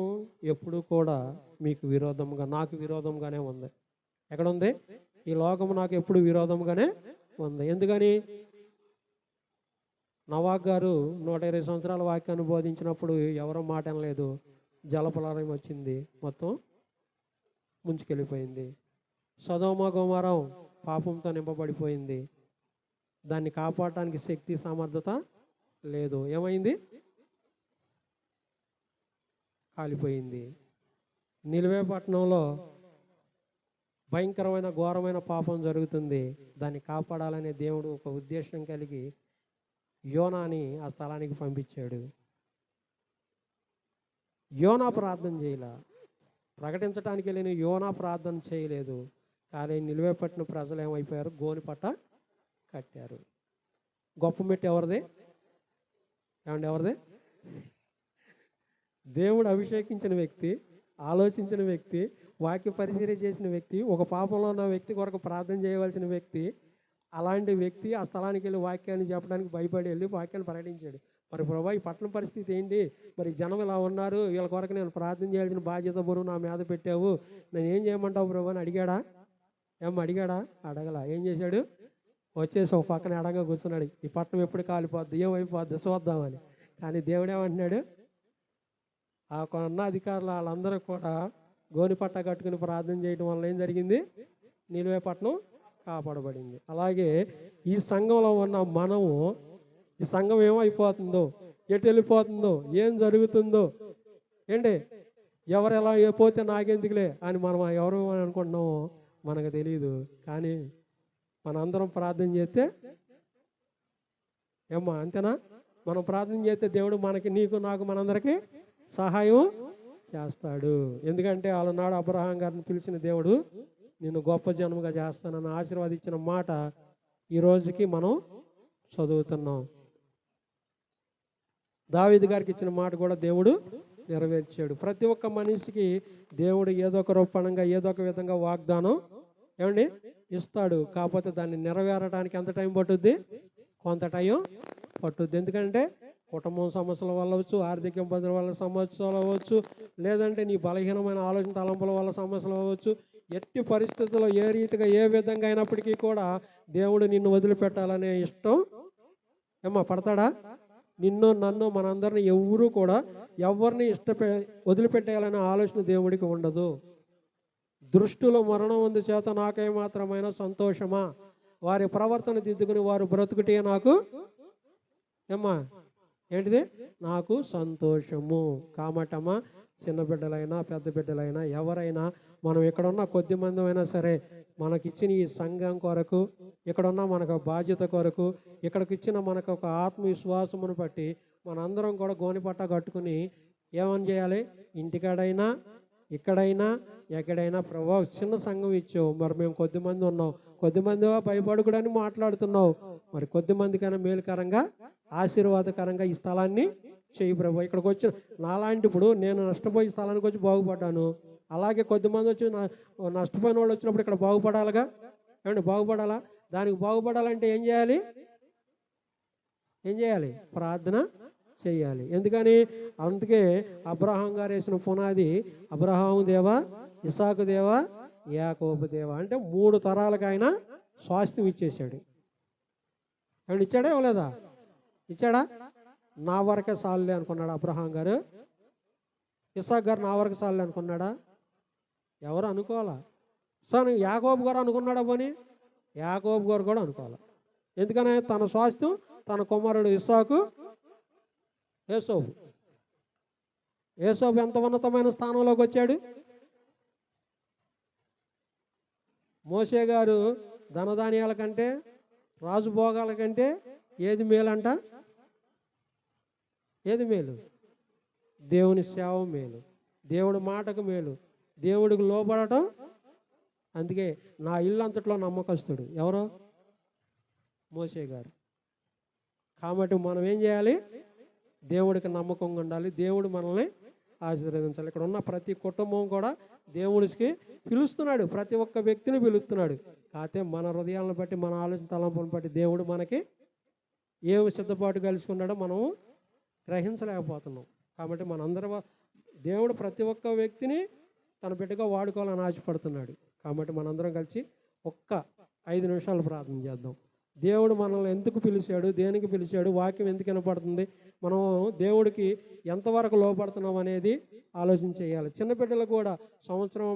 Speaker 2: ఎప్పుడు కూడా మీకు విరోధంగా, నాకు విరోధంగానే ఉంది. ఎక్కడ ఉంది? ఈ లోకము నాకు ఎప్పుడు విరోధంగానే ఉంది. ఎందుకని? నవాబ్ గారు 120 సంవత్సరాల వాక్యాన్ని బోధించినప్పుడు ఎవరో మాట అనలేదు. జలప్రళయం వచ్చింది, మొత్తం ముంచుకెళ్ళిపోయింది. సొదొమ గొమొర్రా పాపంతో నింపబడిపోయింది. దాన్ని కాపాడటానికి శక్తి సమర్థత లేదు. ఏమైంది? కాలిపోయింది. నినివే పట్టణంలో భయంకరమైన ఘోరమైన పాపం జరుగుతుంది. దాన్ని కాపాడాలనే దేవుడు ఒక ఉద్దేశం కలిగి యోనాని ఆ స్థలానికి పంపించాడు. యోనా ప్రార్థన చేయలే, ప్రకటించడానికి వెళ్ళిన యోనా ప్రార్థన చేయలేదు. కానీ నినివే పట్టిన ప్రజలు ఏమైపోయారు? గోని పట్ట కట్టారు. గొప్ప మెట్టు ఎవరిది? ఏమండి, ఎవరిది? దేవుడు అభిషేకించిన వ్యక్తి, ఆలోచించిన వ్యక్తి, వాక్య పరిచర్య చేసిన వ్యక్తి, ఒక పాపంలో ఉన్న వ్యక్తి కొరకు ప్రార్థన చేయవలసిన వ్యక్తి, అలాంటి వ్యక్తి ఆ స్థలానికి వెళ్ళి వాక్యాన్ని చెప్పడానికి భయపడి వెళ్ళి వాక్యాన్ని ప్రకటించాడు. మరి ప్రభా ఈ పట్టణ పరిస్థితి ఏంటి? మరి జనం ఇలా ఉన్నారు, వీళ్ళ కొరకు నేను ప్రార్థన చేయాల్సిన బాధ్యత బరువు నా మీద పెట్టావు, నేను ఏం చేయమంటావు ప్రభా అని అడిగాడా? అడగలా. ఏం చేశాడు? వచ్చేసి ఒక పక్కన ఎడంగా కూర్చున్నాడు. ఈ పట్టణం ఎప్పుడు కాలిపోద్ది, ఏమైపోద్ది చూద్దామని. కానీ దేవుడు ఏమంటున్నాడు? ఆ ఉన్న అధికారులు వాళ్ళందరూ కూడా గోని పట్ట కట్టుకుని ప్రార్థన చేయడం వల్ల ఏం జరిగింది? నినివే పట్టణం కాపాడబడింది. అలాగే ఈ సంఘంలో ఉన్న మనము, ఈ సంఘం ఏమైపోతుందో, ఎటు వెళ్ళిపోతుందో, ఏం జరుగుతుందో, ఏంటి ఎవరు ఎలా పోతే నాకెందుకులే అని మనం ఎవరు అనుకుంటున్నామో మనకు తెలియదు. కానీ మనందరం ప్రార్థన చేస్తే ఏమ్మా అంతేనా? మనం ప్రార్థన చేస్తే దేవుడు మనకి, నీకు, నాకు, మనందరికీ సహాయం చేస్తాడు. ఎందుకంటే వాళ్ళనాడు అబ్రహాం గారిని పిలిచిన దేవుడు నిన్ను గొప్ప జనముగా చేస్తానని ఆశీర్వాదించిన మాట ఈ రోజుకి మనం చదువుతున్నాం. దావీదు గారికి ఇచ్చిన మాట కూడా దేవుడు నెరవేర్చాడు. ప్రతి ఒక్క మనిషికి దేవుడు ఏదో ఒక రూపంగా ఏదో ఒక విధంగా వాగ్దానం ఏమండి ఇస్తాడు. కాకపోతే దాన్ని నెరవేరడానికి ఎంత టైం పట్టుద్ది? కొంత టైం పట్టుద్ది. ఎందుకంటే కుటుంబం సమస్యల వల్ల అవ్వచ్చు, ఆర్థిక ఇబ్బందుల వల్ల సమస్యలు అవ్వచ్చు, లేదంటే నీ బలహీనమైన ఆలోచన తలంపుల వల్ల సమస్యలు అవ్వచ్చు. ఎట్టి పరిస్థితుల్లో ఏ రీతిగా ఏ విధంగా అయినప్పటికీ కూడా దేవుడు నిన్ను వదిలిపెట్టాలనే ఇష్టం పడతాడా? నిన్ను, నన్ను, మనందరిని ఎవరు కూడా ఎవరిని వదిలిపెట్టేయాలనే ఆలోచన దేవుడికి ఉండదు. దృష్టిలో మరణం ఉంది చేత నాకేమాత్రమైన సంతోషమా, వారి ప్రవర్తన దిద్దుకుని వారు బ్రతుకుటే నాకు ఏంటిది? నాకు సంతోషము. కామటమ్మా, చిన్న బిడ్డలైనా పెద్ద బిడ్డలైనా ఎవరైనా మనం ఇక్కడున్న కొద్ది మంది అయినా సరే మనకిచ్చిన ఈ సంఘం కొరకు, ఇక్కడున్న మనకు బాధ్యత కొరకు, ఇక్కడికి ఇచ్చిన మనకు ఒక ఆత్మవిశ్వాసమును బట్టి మనందరం కూడా గోనిపట్ట కట్టుకుని ఏమని చేయాలి? ఇంటికాడైనా ఇక్కడైనా ఎక్కడైనా ప్రభా చిన్న సంఘం ఇచ్చావు, మరి మేము కొద్దిమంది ఉన్నాం, కొద్దిమంది భయపడుకుడని మాట్లాడుతున్నావు, మరి కొద్దిమందికైనా మేలుకరంగా ఆశీర్వాదకరంగా ఈ స్థలాన్ని చేయి ప్రభు. ఇక్కడికి వచ్చిన నాలాంటి, ఇప్పుడు నేను నష్టపోయి స్థలానికి వచ్చి బాగుపడ్డాను, అలాగే కొద్దిమంది వచ్చి నష్టపోయిన వాళ్ళు వచ్చినప్పుడు ఇక్కడ బాగుపడాలిగా. ఏమండి బాగుపడాలా? దానికి బాగుపడాలంటే ఏం చేయాలి? ప్రార్థన చేయాలి. ఎందుకని? అందుకే అబ్రహాం గారు వేసిన పునాది అబ్రహాము దేవా, ఇసాకు దేవా, యాకోబు దేవా. అంటే 3 తరాలకు ఆయన స్వాస్థ్యం ఇచ్చేసాడు. ఏమండి ఇచ్చాడా ఇవ్వలేదా? ఇచ్చాడా? నా వరకే సాల్లే అనుకున్నాడు అబ్రహాం గారు. ఇసాక్ గారు నా వరకు సాల్లే అనుకున్నాడా? ఎవరు అనుకోవాలా? సరే యాకోబు గారు అనుకున్నాడా? పోనీ యాకోబు గారు కూడా అనుకోవాలా. ఎందుకని? తన స్వాస్థ్యం తన కుమారుడు ఇస్సాకు, ఏసోబు ఎంత ఉన్నతమైన స్థానంలోకి వచ్చాడు. మోషే గారు ధనధాన్యాల కంటే, రాజుభోగాల కంటే ఏది మేలంట? ఏది మేలు? దేవుని సేవ మేలు, దేవుడి మాటకు మేలు, దేవుడికి లోబడటం. అందుకే నా ఇల్లు అంతట్లో నమ్మకస్తుడు ఎవరో? మోషే గారు. కాబట్టి మనం ఏం చేయాలి? దేవుడికి నమ్మకంగా ఉండాలి. దేవుడు మనల్ని ఆశీర్వదించాలి. ఇక్కడ ఉన్న ప్రతి కుటుంబం కూడా దేవుడికి పిలుస్తున్నాడు, ప్రతి ఒక్క వ్యక్తిని పిలుస్తున్నాడు. కాకపోతే మన హృదయాలను బట్టి, మన ఆలోచన తలంపులను బట్టి దేవుడు మనకి ఏమి సిద్ధపాటు కలుసుకున్నాడో మనము గ్రహించలేకపోతున్నాం. కాబట్టి మనందరం దేవుడు ప్రతి ఒక్క వ్యక్తిని తన బిడ్డగా వాడుకోవాలని ఆశపడుతున్నాడు. కాబట్టి మనందరం కలిసి ఒక్క 5 నిమిషాలు ప్రార్థన చేద్దాం. దేవుడు మనల్ని ఎందుకు పిలిచాడు, దేనికి పిలిచాడు, వాక్యం ఎందుకు వినపడుతుంది, మనం దేవుడికి ఎంతవరకు లోపడుతున్నాం అనేది ఆలోచన చేయాలి. చిన్న బిడ్డలు కూడా సంవత్సరం